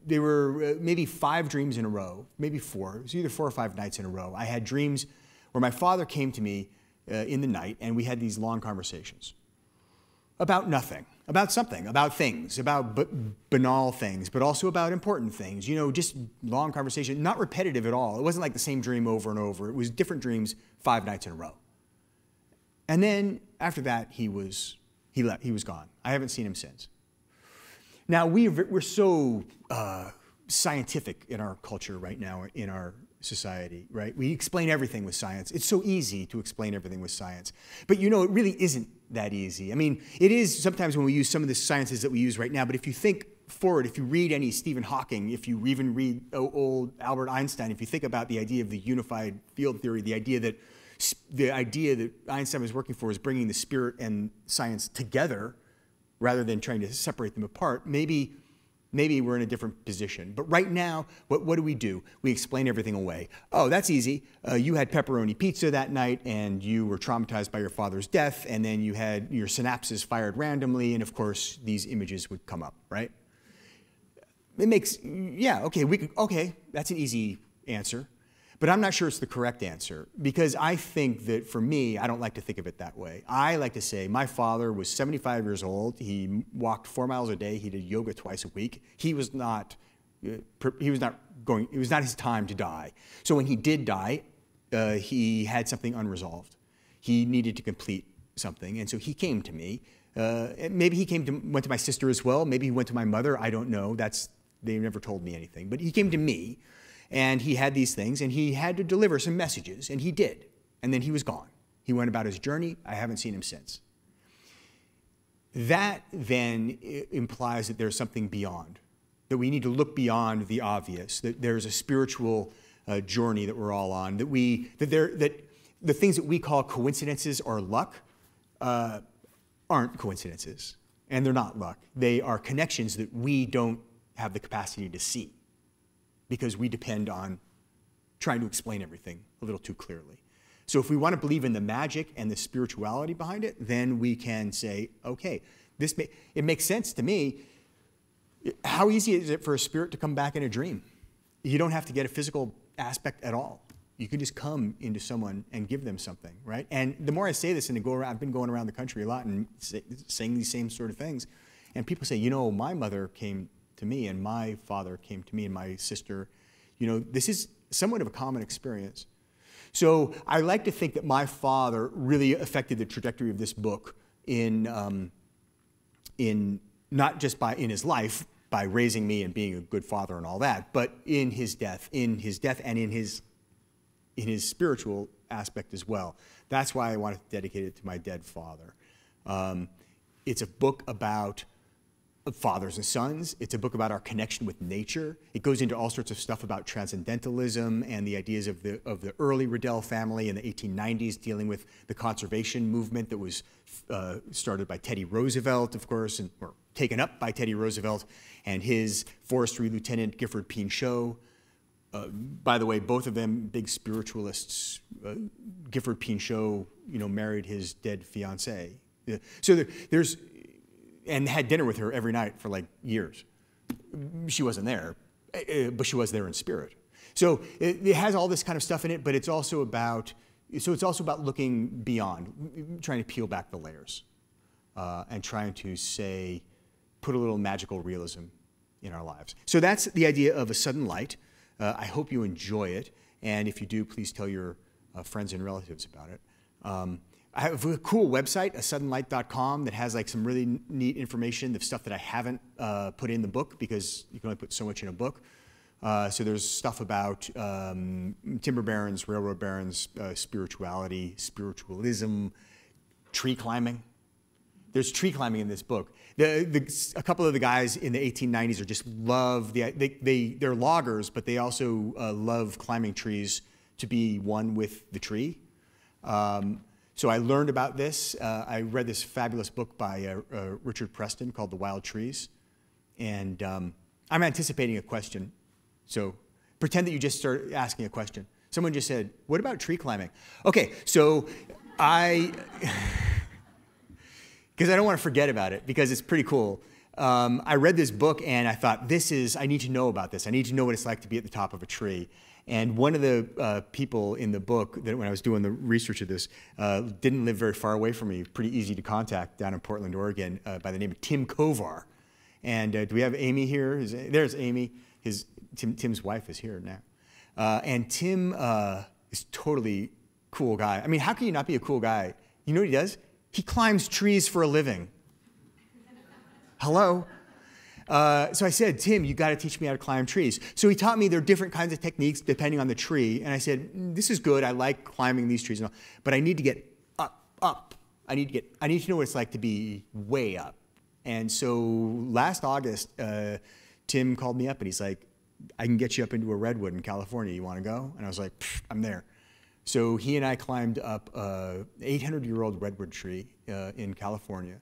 They were maybe 5 dreams in a row, maybe 4. It was either 4 or 5 nights in a row. I had dreams where my father came to me in the night, and we had these long conversations about nothing, about something, about things, about banal things, but also about important things. Just long conversation, not repetitive at all. It wasn't like the same dream over and over. It was different dreams 5 nights in a row. And then after that, he was gone. I haven't seen him since. Now, we're so scientific in our culture right now, in our society, right? We explain everything with science. It's so easy to explain everything with science. But it really isn't that easy. I mean, it is sometimes when we use some of the sciences that we use right now, but if you think forward, if you read any Stephen Hawking, if you even read old Albert Einstein, if you think about the idea of the unified field theory, the idea that Einstein was working for is bringing the spirit and science together rather than trying to separate them apart, maybe maybe we're in a different position. But right now, what do? We explain everything away. Oh, that's easy. You had pepperoni pizza that night, and you were traumatized by your father's death, and then you had your synapses fired randomly, and of course, these images would come up, right? It makes, yeah, okay, that's an easy answer. But I'm not sure it's the correct answer, because I think that for me, I don't like to think of it that way. I like to say my father was 75 years old. He walked 4 miles a day. He did yoga twice a week. It was not his time to die. So when he did die, he had something unresolved. He needed to complete something, and so he came to me. Maybe he went to my sister as well. Maybe he went to my mother. I don't know. They never told me anything. But he came to me. And he had these things, and he had to deliver some messages, and he did. And then he was gone. He went about his journey. I haven't seen him since. That then implies that there's something beyond, that we need to look beyond the obvious, that there's a spiritual journey that we're all on, that the things that we call coincidences or luck aren't coincidences, and they're not luck. They are connections that we don't have the capacity to see, because we depend on trying to explain everything a little too clearly. So if we want to believe in the magic and the spirituality behind it, then we can say, okay, it makes sense to me. How easy is it for a spirit to come back in a dream? You don't have to get a physical aspect at all. You can just come into someone and give them something, right? And the more I say this, and I've been going around the country a lot and saying these same sort of things, and people say, my mother came to me, and my father came to me, and my sister. This is somewhat of a common experience. So I like to think that my father really affected the trajectory of this book in not just in his life, by raising me and being a good father and all that, but in his death and in his spiritual aspect as well. That's why I want to dedicate it to my dead father. It's a book about fathers and sons. It's a book about our connection with nature. It goes into all sorts of stuff about transcendentalism and the ideas of the early Riddell family in the 1890s, dealing with the conservation movement that was started by Teddy Roosevelt, of course, or taken up by Teddy Roosevelt and his forestry lieutenant, Gifford Pinchot. By the way, both of them big spiritualists. Gifford Pinchot, married his dead fiancée. So there's and had dinner with her every night for like years. She wasn't there, but she was there in spirit. So it has all this kind of stuff in it, but it's also about looking beyond, trying to peel back the layers, and trying to put a little magical realism in our lives. So that's the idea of A Sudden Light. I hope you enjoy it, and if you do, please tell your friends and relatives about it. I have a cool website, asuddenlight.com, that has some really neat information, the stuff that I haven't put in the book, because you can only put so much in a book. So there's stuff about timber barons, railroad barons, spirituality, spiritualism, tree climbing. There's tree climbing in this book. A couple of the guys in the 1890s they're loggers, but they also love climbing trees to be one with the tree. So I learned about this. I read this fabulous book by Richard Preston called The Wild Trees. And I'm anticipating a question. So pretend that you just started asking a question. Someone just said, what about tree climbing? Okay, so because I don't want to forget about it, because it's pretty cool. I read this book and I thought, I need to know about this. I need to know what it's like to be at the top of a tree. And one of the people in the book, that when I was doing the research of this, didn't live very far away from me, pretty easy to contact down in Portland, Oregon, by the name of Tim Kovar. And do we have Amy here? There's Amy. Tim's wife is here now. And Tim is totally cool guy. I mean, how can you not be a cool guy? You know what he does? He climbs trees for a living. Hello? So I said, Tim, you got to teach me how to climb trees. So he taught me there are different kinds of techniques depending on the tree. And I said, this is good. I like climbing these trees, but I need to get up. I need to know what it's like to be way up. And so last August, Tim called me up and he's like, I can get you up into a redwood in California. You want to go? And I was like, I'm there. So he and I climbed up an 800-year-old redwood tree in California.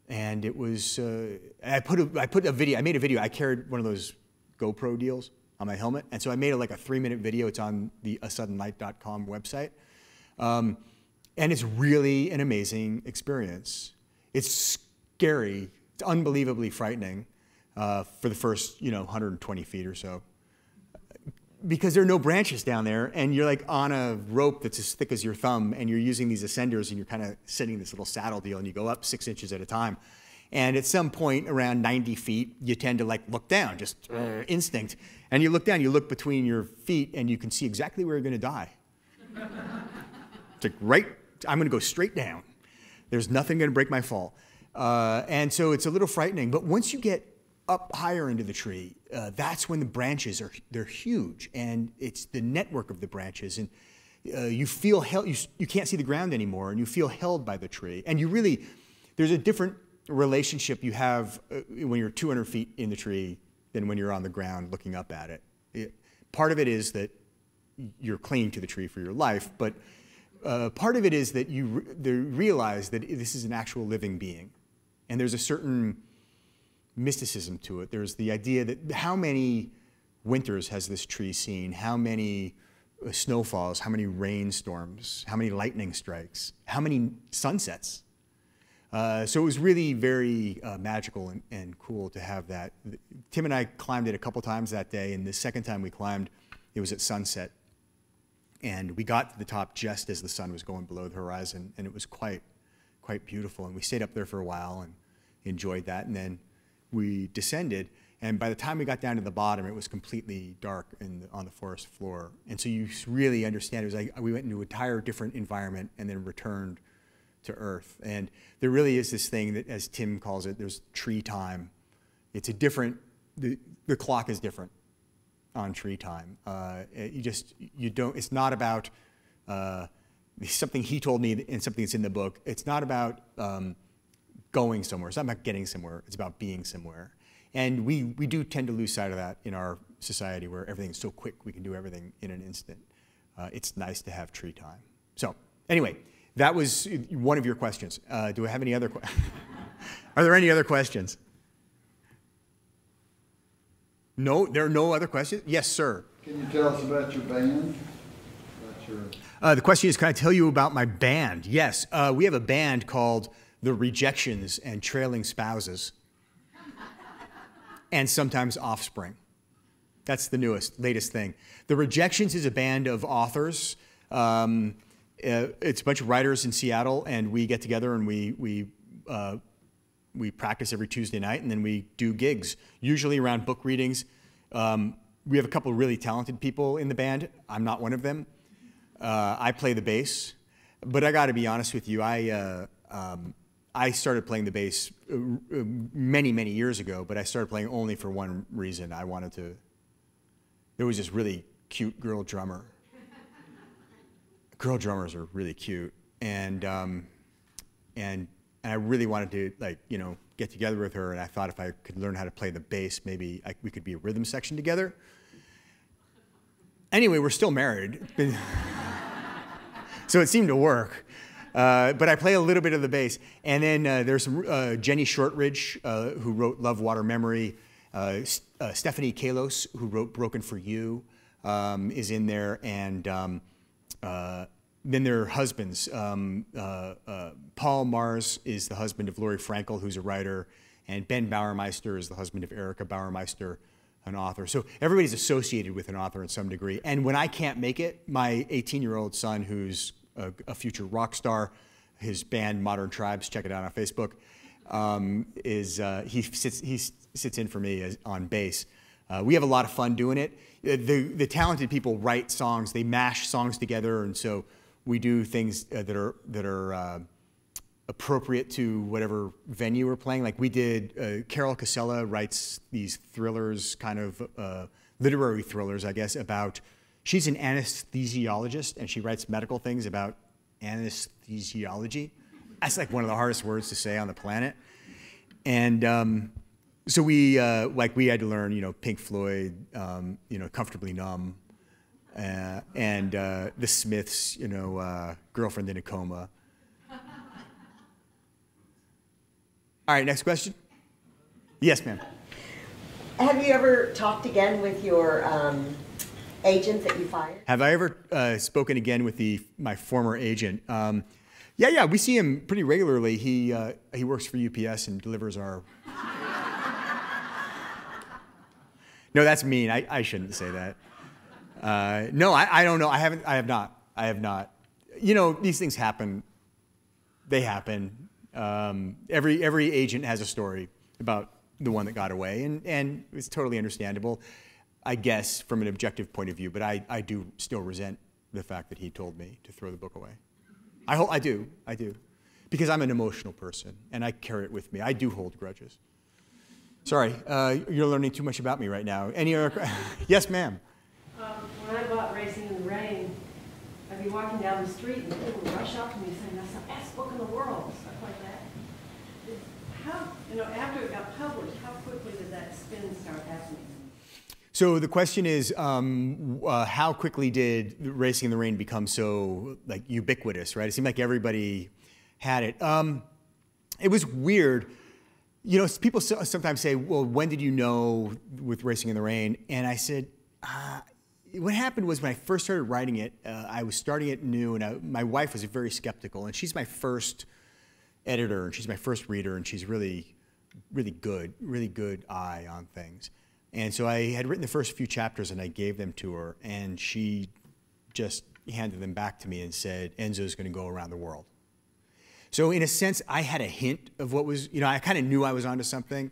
And it was, I made a video. I carried one of those GoPro deals on my helmet. And so I made like a 3-minute video. It's on the asuddenlight.com website. And it's really an amazing experience. It's scary. It's unbelievably frightening for the first, 120 feet or so. Because there are no branches down there, and you're like on a rope that's as thick as your thumb, and you're using these ascenders, and you're kind of sitting this little saddle deal, and you go up 6 inches at a time. And at some point, around 90 feet, you tend to like look down, just instinct. And you look down, you look between your feet, and you can see exactly where you're going to die. It's like, I'm going to go straight down. There's nothing going to break my fall. And so it's a little frightening. But once you get up higher into the tree, that's when the branches they're huge, and it's the network of the branches, and you feel held. You can't see the ground anymore, and you feel held by the tree. And there's a different relationship you have when you're 200 feet in the tree than when you're on the ground looking up at it. Part of it is that you're clinging to the tree for your life, but part of it is that you realize that this is an actual living being, and there's a certain mysticism to it. There's the idea that how many winters has this tree seen? How many snowfalls? How many rainstorms? How many lightning strikes? How many sunsets? So it was really very magical and cool to have that. Tim and I climbed it a couple times that day, and the second time we climbed, it was at sunset. And we got to the top just as the sun was going below the horizon, and it was quite beautiful. And we stayed up there for a while and enjoyed that, and then we descended, and by the time we got down to the bottom, it was completely dark on the forest floor. And so you really understand, it was like we went into an entire different environment and then returned to Earth. And there really is this thing that, as Tim calls it, there's tree time. It's a different, the clock is different on tree time. It's not about something he told me and something that's in the book. It's not about going somewhere. It's not about getting somewhere. It's about being somewhere. And we do tend to lose sight of that in our society where everything's so quick, we can do everything in an instant. It's nice to have tree time. So anyway, that was one of your questions. Do I have any other questions? Are there any other questions? No, there are no other questions? Yes, sir. Can you tell us about your band? The question is, can I tell you about my band? Yes, we have a band called The Rejections and Trailing Spouses, and sometimes Offspring. That's the latest thing. The Rejections is a band of authors. It's a bunch of writers in Seattle, and we get together and we practice every Tuesday night, and then we do gigs, usually around book readings. We have a couple of really talented people in the band. I'm not one of them. I play the bass, but I got to be honest with you. I started playing the bass many, many years ago, but I started playing only for one reason. There was this really cute girl drummer. Girl drummers are really cute, and I really wanted to get together with her, and I thought if I could learn how to play the bass, maybe we could be a rhythm section together. Anyway, we're still married, so it seemed to work. But I play a little bit of the bass. And then there's Jenny Shortridge, who wrote Love, Water, Memory. Stephanie Kalos, who wrote Broken for You, is in there. And then there are husbands. Paul Mars is the husband of Lori Frankel, who's a writer. And Ben Bauermeister is the husband of Erica Bauermeister, an author. So everybody's associated with an author in some degree. And when I can't make it, my 18-year-old son, who's a future rock star, his band Modern Tribes, check it out on Facebook, he sits in for me on bass. We have a lot of fun doing it. The talented people write songs, they mash songs together, and so we do things that are appropriate to whatever venue we're playing. Like we did, Carol Casella writes these thrillers, kind of literary thrillers, I guess, about. She's an anesthesiologist, and she writes medical things about anesthesiology. That's like one of the hardest words to say on the planet. And so we had to learn, Pink Floyd, Comfortably Numb, and the Smiths, Girlfriend in a Coma. All right, next question. Yes, ma'am. Have you ever talked again with your agent that you fired? Have I ever spoken again with my former agent? Yeah, we see him pretty regularly. He works for UPS and delivers our... No, that's mean. I shouldn't say that. No, I don't know. I have not. You know, these things happen. They happen. Every agent has a story about the one that got away, and it's totally understandable, I guess, from an objective point of view. But I do still resent the fact that he told me to throw the book away. I do, because I'm an emotional person, and I carry it with me. I do hold grudges. Sorry, you're learning too much about me right now. Any other? Yes, ma'am. When I bought Racing in the Rain, I'd be walking down the street and people would rush up to me saying, "That's the best book in the world," stuff like that. How, after it got published, how quickly did that spin start happening? So the question is, how quickly did Racing in the Rain become so ubiquitous, right? It seemed like everybody had it. It was weird. You know, people sometimes say, well, when did you know with Racing in the Rain? And I said, what happened was when I first started writing it, I was starting it new, and my wife was very skeptical, and she's my first editor, and she's my first reader, and she's really good eye on things. And so I had written the first few chapters, and I gave them to her, and she just handed them back to me and said, Enzo's going to go around the world. So in a sense, I had a hint of what was, I kind of knew I was onto something.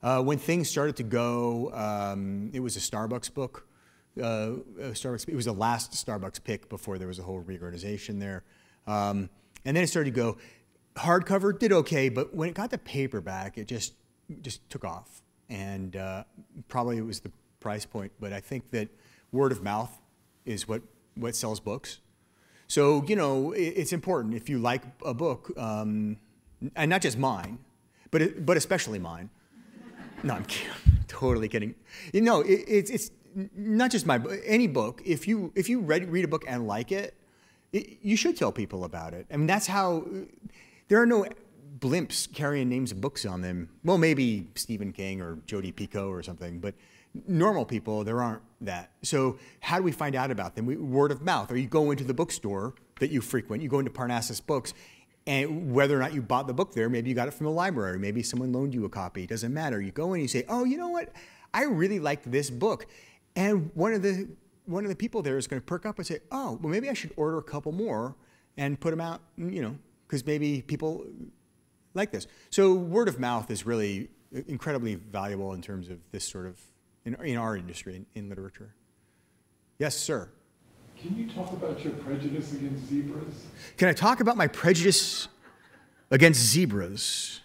When things started to go, it was a Starbucks book. It was the last Starbucks pick before there was a whole reorganization there. And then it started to go. Hardcover did okay, but when it got to paperback, it just took off. And probably it was the price point, but I think that word of mouth is what sells books. So, it's important if you like a book, and not just mine, but especially mine. No, I'm totally kidding. It's not just any book. If you read a book and like it, you should tell people about it. I mean, that's how. There are no blimps carrying names of books on them. Well, maybe Stephen King or Jodi Picoult or something, but normal people, there aren't that. So how do we find out about them? Word of mouth. Or you go into the bookstore that you frequent, you go into Parnassus Books, and whether or not you bought the book there, maybe you got it from the library, maybe someone loaned you a copy, it doesn't matter. You go in and you say, oh, you know what? I really liked this book. And one of the people there is going to perk up and say, oh, well, maybe I should order a couple more and put them out, because maybe people like this. So word of mouth is really incredibly valuable in terms of this sort of, in our industry, in literature. Yes, sir. Can you talk about your prejudice against zebras? Can I talk about my prejudice against zebras?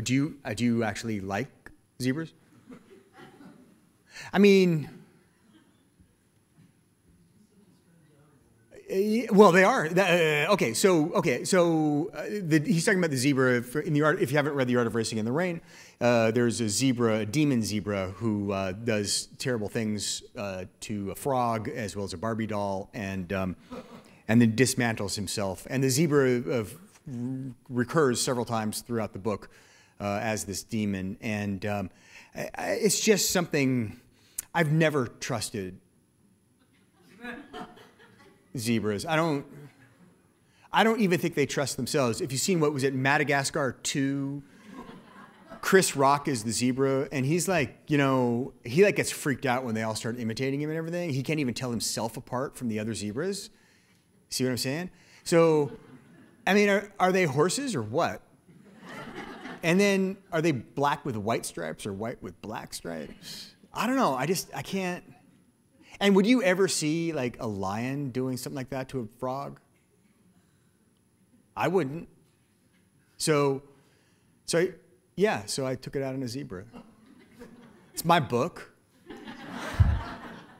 Do you actually like zebras? I mean, well, they are. He's talking about the zebra in the art. If you haven't read The Art of Racing in the Rain, there's a demon zebra who does terrible things to a frog as well as a Barbie doll, and then dismantles himself. And the zebra recurs several times throughout the book as this demon, and it's just something I've never trusted. Zebras. I don't even think they trust themselves. If you've seen, what was it, Madagascar 2, Chris Rock is the zebra, and he's he gets freaked out when they all start imitating him and everything. He can't even tell himself apart from the other zebras. See what I'm saying? So, I mean, are they horses or what? And then are they black with white stripes or white with black stripes? I don't know. I can't. And would you ever see a lion doing something like that to a frog? I wouldn't. So I took it out on a zebra. It's my book.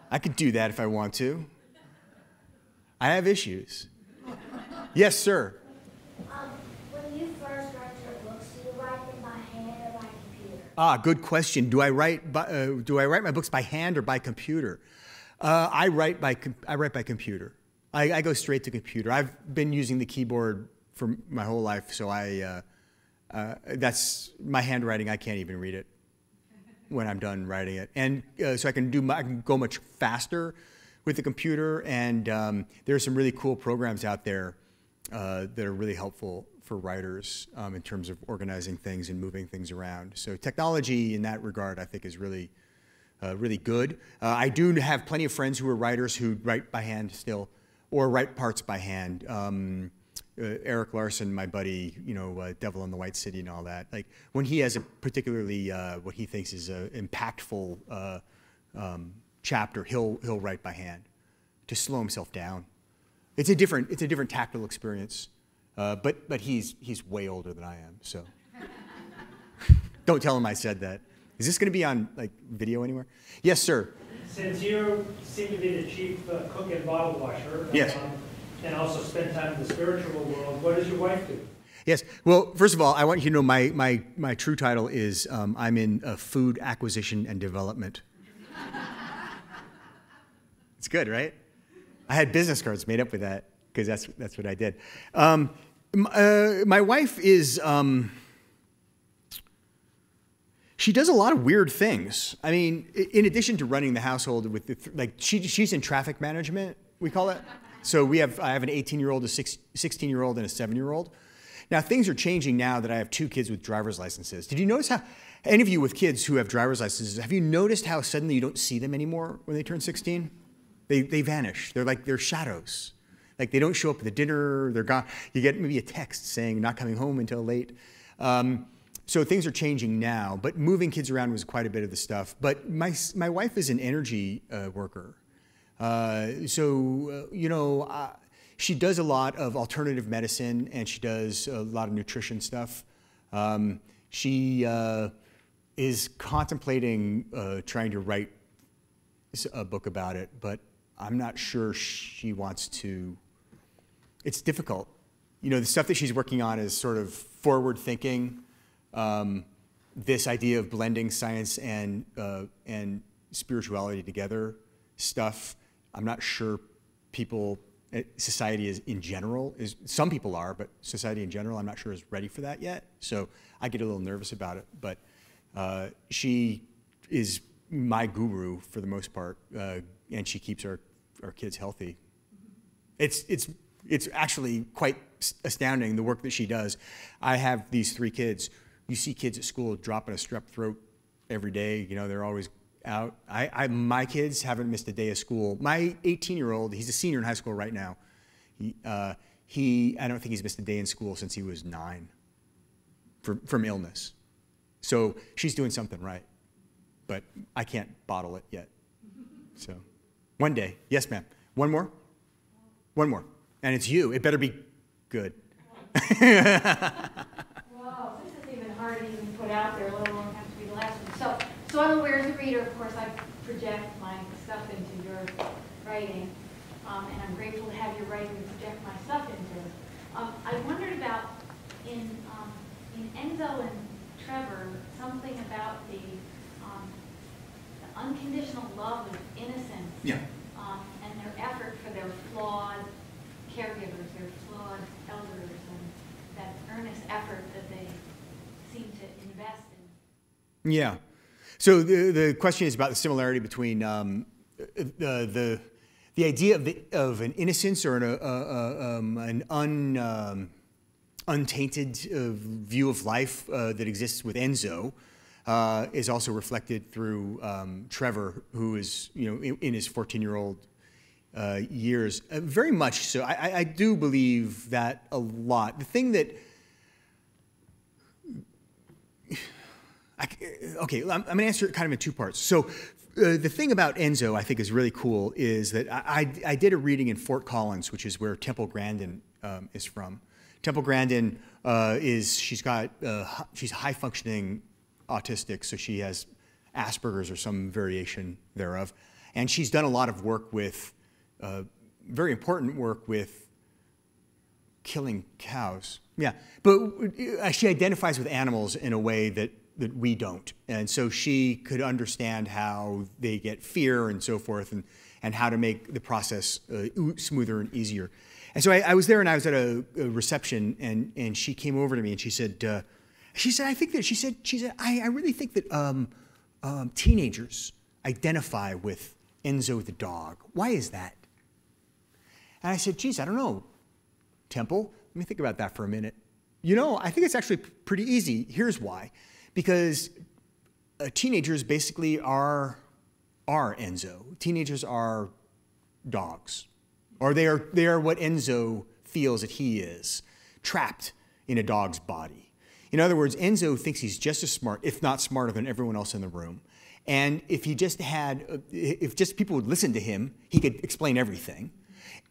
I could do that if I want to. I have issues. Yes, sir. When you first write your books, do you write them by hand or by computer? Good question. Do I write my books by hand or by computer? I write by computer. I go straight to computer. I've been using the keyboard for my whole life. So that's my handwriting. I can't even read it when I'm done writing it, and so I can go much faster with the computer. And there are some really cool programs out there that are really helpful for writers in terms of organizing things and moving things around. So technology in that regard, I think, is really really good. I do have plenty of friends who are writers who write by hand still, or write parts by hand. Eric Larson, my buddy, Devil in the White City and all that. Like when he has a particularly what he thinks is an impactful chapter, he'll write by hand to slow himself down. It's a different tactile experience, but he's way older than I am, so don't tell him I said that. Is this going to be on like video anywhere? Yes, sir. Since you seem to be the chief cook and bottle washer, yes, and also spend time in the spiritual world, what does your wife do? Yes. Well, first of all, I want you to know my true title is I'm in food acquisition and development. It's good, right? I had business cards made up with that because that's what I did. My wife is. She does a lot of weird things. I mean, in addition to running the household with she's in traffic management, we call it. So I have an 18-year-old, a 16-year-old, and a 7-year-old. Now things are changing now that I have 2 kids with driver's licenses. Did you notice how any of you with kids who have driver's licenses, have you noticed how suddenly you don't see them anymore when they turn 16? They vanish. They're shadows. Like they don't show up at the dinner. They're gone. You get maybe a text saying not coming home until late. So things are changing now, but moving kids around was quite a bit of the stuff. But my wife is an energy worker. She does a lot of alternative medicine, and she does a lot of nutrition stuff. She is contemplating trying to write a book about it, but I'm not sure she wants to. It's difficult. The stuff that she's working on is sort of forward thinking. This idea of blending science and spirituality together stuff, I'm not sure society is in general, some people are, but society in general, I'm not sure is ready for that yet. So I get a little nervous about it, but she is my guru for the most part, and she keeps our kids healthy. It's actually quite astounding, the work that she does. I have these 3 kids. You see kids at school dropping a strep throat every day. They're always out. My kids haven't missed a day of school. My 18-year-old, he's a senior in high school right now. I don't think he's missed a day in school since he was 9 from illness. So she's doing something right, but I can't bottle it yet. So one day, yes, ma'am. One more, and it's you. It better be good. Wow, this is even hard to even put out there, let alone have to be the last one. So I'm aware as a reader, of course, I project my stuff into your writing, and I'm grateful to have your writing to project my stuff into. I wondered about in Enzo and Trevor, something about the unconditional love of innocence, Yeah. and their effort for their flawed caregivers, their flawed elders, and that earnest effort that they seem to invest in. Yeah. So the question is about the similarity between the idea of an innocence or an untainted view of life that exists with Enzo is also reflected through Trevor, who is in his 14-year-old years. Very much so. I do believe that a lot. The thing that I'm going to answer it kind of in 2 parts. So the thing about Enzo I think is really cool is that I did a reading in Fort Collins, which is where Temple Grandin is from. Temple Grandin she's high functioning autistic, so she has Asperger's or some variation thereof, and she's done a lot of work with very important work with killing cows. Yeah, but she identifies with animals in a way that we don't. And so she could understand how they get fear and so forth, and how to make the process smoother and easier. And so I was there, and I was at a reception, and she came over to me, and she said, I really think that teenagers identify with Enzo the dog. Why is that? And I said, geez, I don't know, Temple. Let me think about that for a minute. You know, I think it's actually pretty easy. Here's why. Because teenagers basically are Enzo. Teenagers are dogs. Or they are what Enzo feels that he is, trapped in a dog's body. In other words, Enzo thinks he's just as smart, if not smarter than everyone else in the room. And if just people would listen to him, he could explain everything.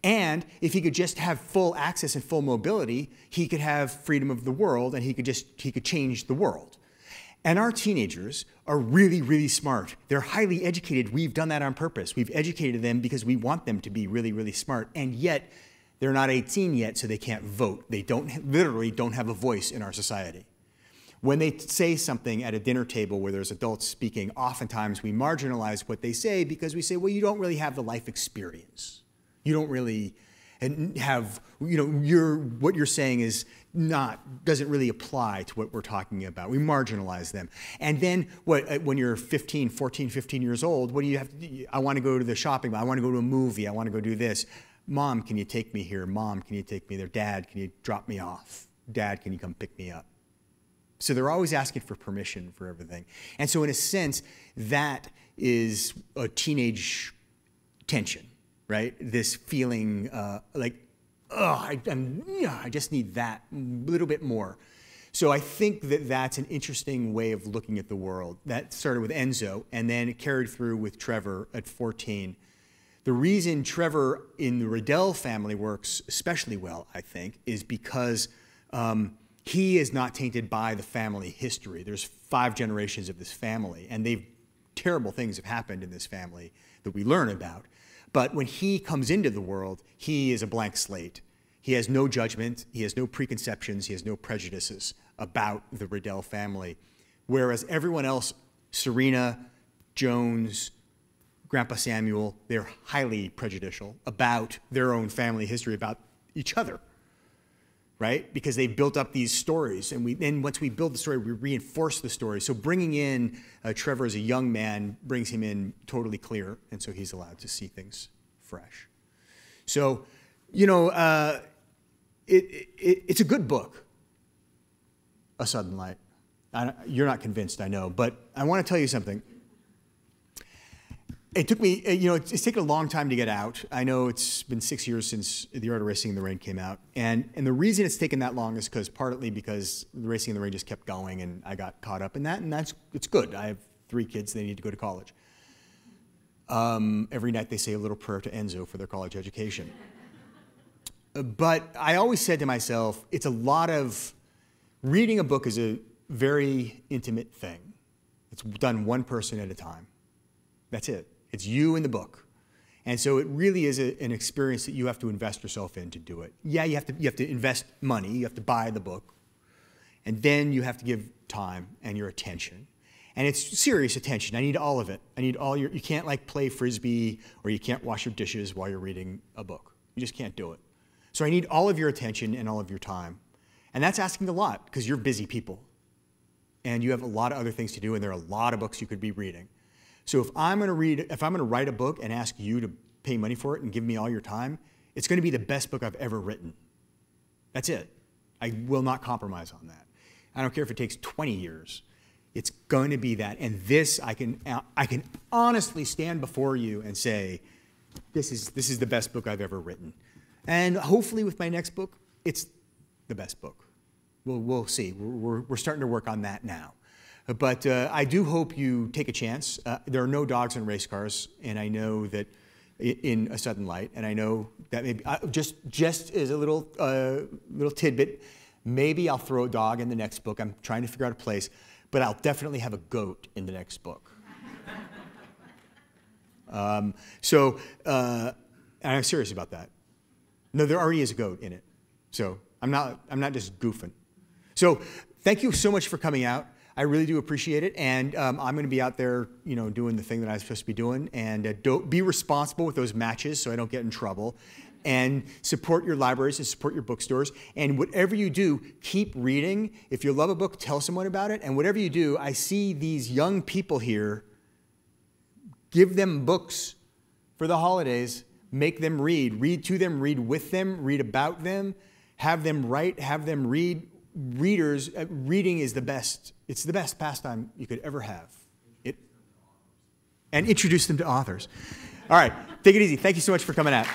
And if he could just have full access and full mobility, he could have freedom of the world, and he could change the world. And our teenagers are really, really smart. They're highly educated. We've done that on purpose. We've educated them because we want them to be really, really smart. And yet, they're not 18 yet, so they can't vote. They literally don't have a voice in our society. When they say something at a dinner table where there's adults speaking, oftentimes we marginalize what they say because we say, well, you don't really have the life experience. You don't really have, what you're saying doesn't really apply to what we're talking about. We marginalize them. And then when you're 15 years old, what do you have to do? I want to go to the shopping, I want to go to a movie, I want to go do this. Mom, can you take me here? Mom, can you take me there? Dad, can you drop me off? Dad, can you come pick me up? So they're always asking for permission for everything. And so in a sense, that is a teenage tension, right? This feeling I just need that a little bit more. So I think that that's an interesting way of looking at the world. That started with Enzo, and then it carried through with Trevor at 14. The reason Trevor in the Riddell family works especially well, I think, is because he is not tainted by the family history. There's 5 generations of this family, and terrible things have happened in this family that we learn about. But when he comes into the world, he is a blank slate. He has no judgment, he has no preconceptions, he has no prejudices about the Riddell family. Whereas everyone else, Serena, Jones, Grandpa Samuel, they're highly prejudicial about their own family history, about each other, right? Because they've built up these stories, and then once we build the story, we reinforce the story. So bringing in Trevor as a young man brings him in totally clear, and so he's allowed to see things fresh. So, it's a good book, A Sudden Light. You're not convinced, I know, but I want to tell you something. It took me, it's taken a long time to get out. I know it's been 6 years since The Art of Racing in the Rain came out. And the reason it's taken that long is partly because the Racing in the Rain just kept going, and I got caught up in that, and it's good. I have 3 kids, they need to go to college. Every night they say a little prayer to Enzo for their college education. But I always said to myself, reading a book is a very intimate thing. It's done one person at a time. That's it. It's you and the book. And so it really is an experience that you have to invest yourself in to do it. Yeah, you have to invest money, you have to buy the book, and then you have to give time and your attention. And it's serious attention. I need all of it. You can't play Frisbee, or you can't wash your dishes while you're reading a book. You just can't do it. So I need all of your attention and all of your time. And that's asking a lot, because you're busy people. And you have a lot of other things to do, and there are a lot of books you could be reading. So if I'm going to write a book and ask you to pay money for it and give me all your time, it's going to be the best book I've ever written. That's it. I will not compromise on that. I don't care if it takes 20 years. It's going to be that. And this, I can honestly stand before you and say, this is the best book I've ever written. And hopefully with my next book, it's the best book. We'll see. We're starting to work on that now. But I do hope you take a chance. There are no dogs in race cars, and I know that in A Sudden Light, and I know that maybe just as a little tidbit, maybe I'll throw a dog in the next book. I'm trying to figure out a place, but I'll definitely have a goat in the next book. And I'm serious about that. No, there already is a goat in it, so I'm not just goofing. So thank you so much for coming out. I really do appreciate it, and I'm going to be out there, doing the thing that I'm supposed to be doing, and don't be responsible with those matches so I don't get in trouble. and support your libraries and support your bookstores. And whatever you do, keep reading. If you love a book, tell someone about it. And whatever you do, I see these young people here. Give them books for the holidays. Make them read. Read to them, read with them, read about them. Have them write, have them read. Readers, reading is the best. It's the best pastime you could ever have. And introduce them to authors. All right, take it easy. Thank you so much for coming out.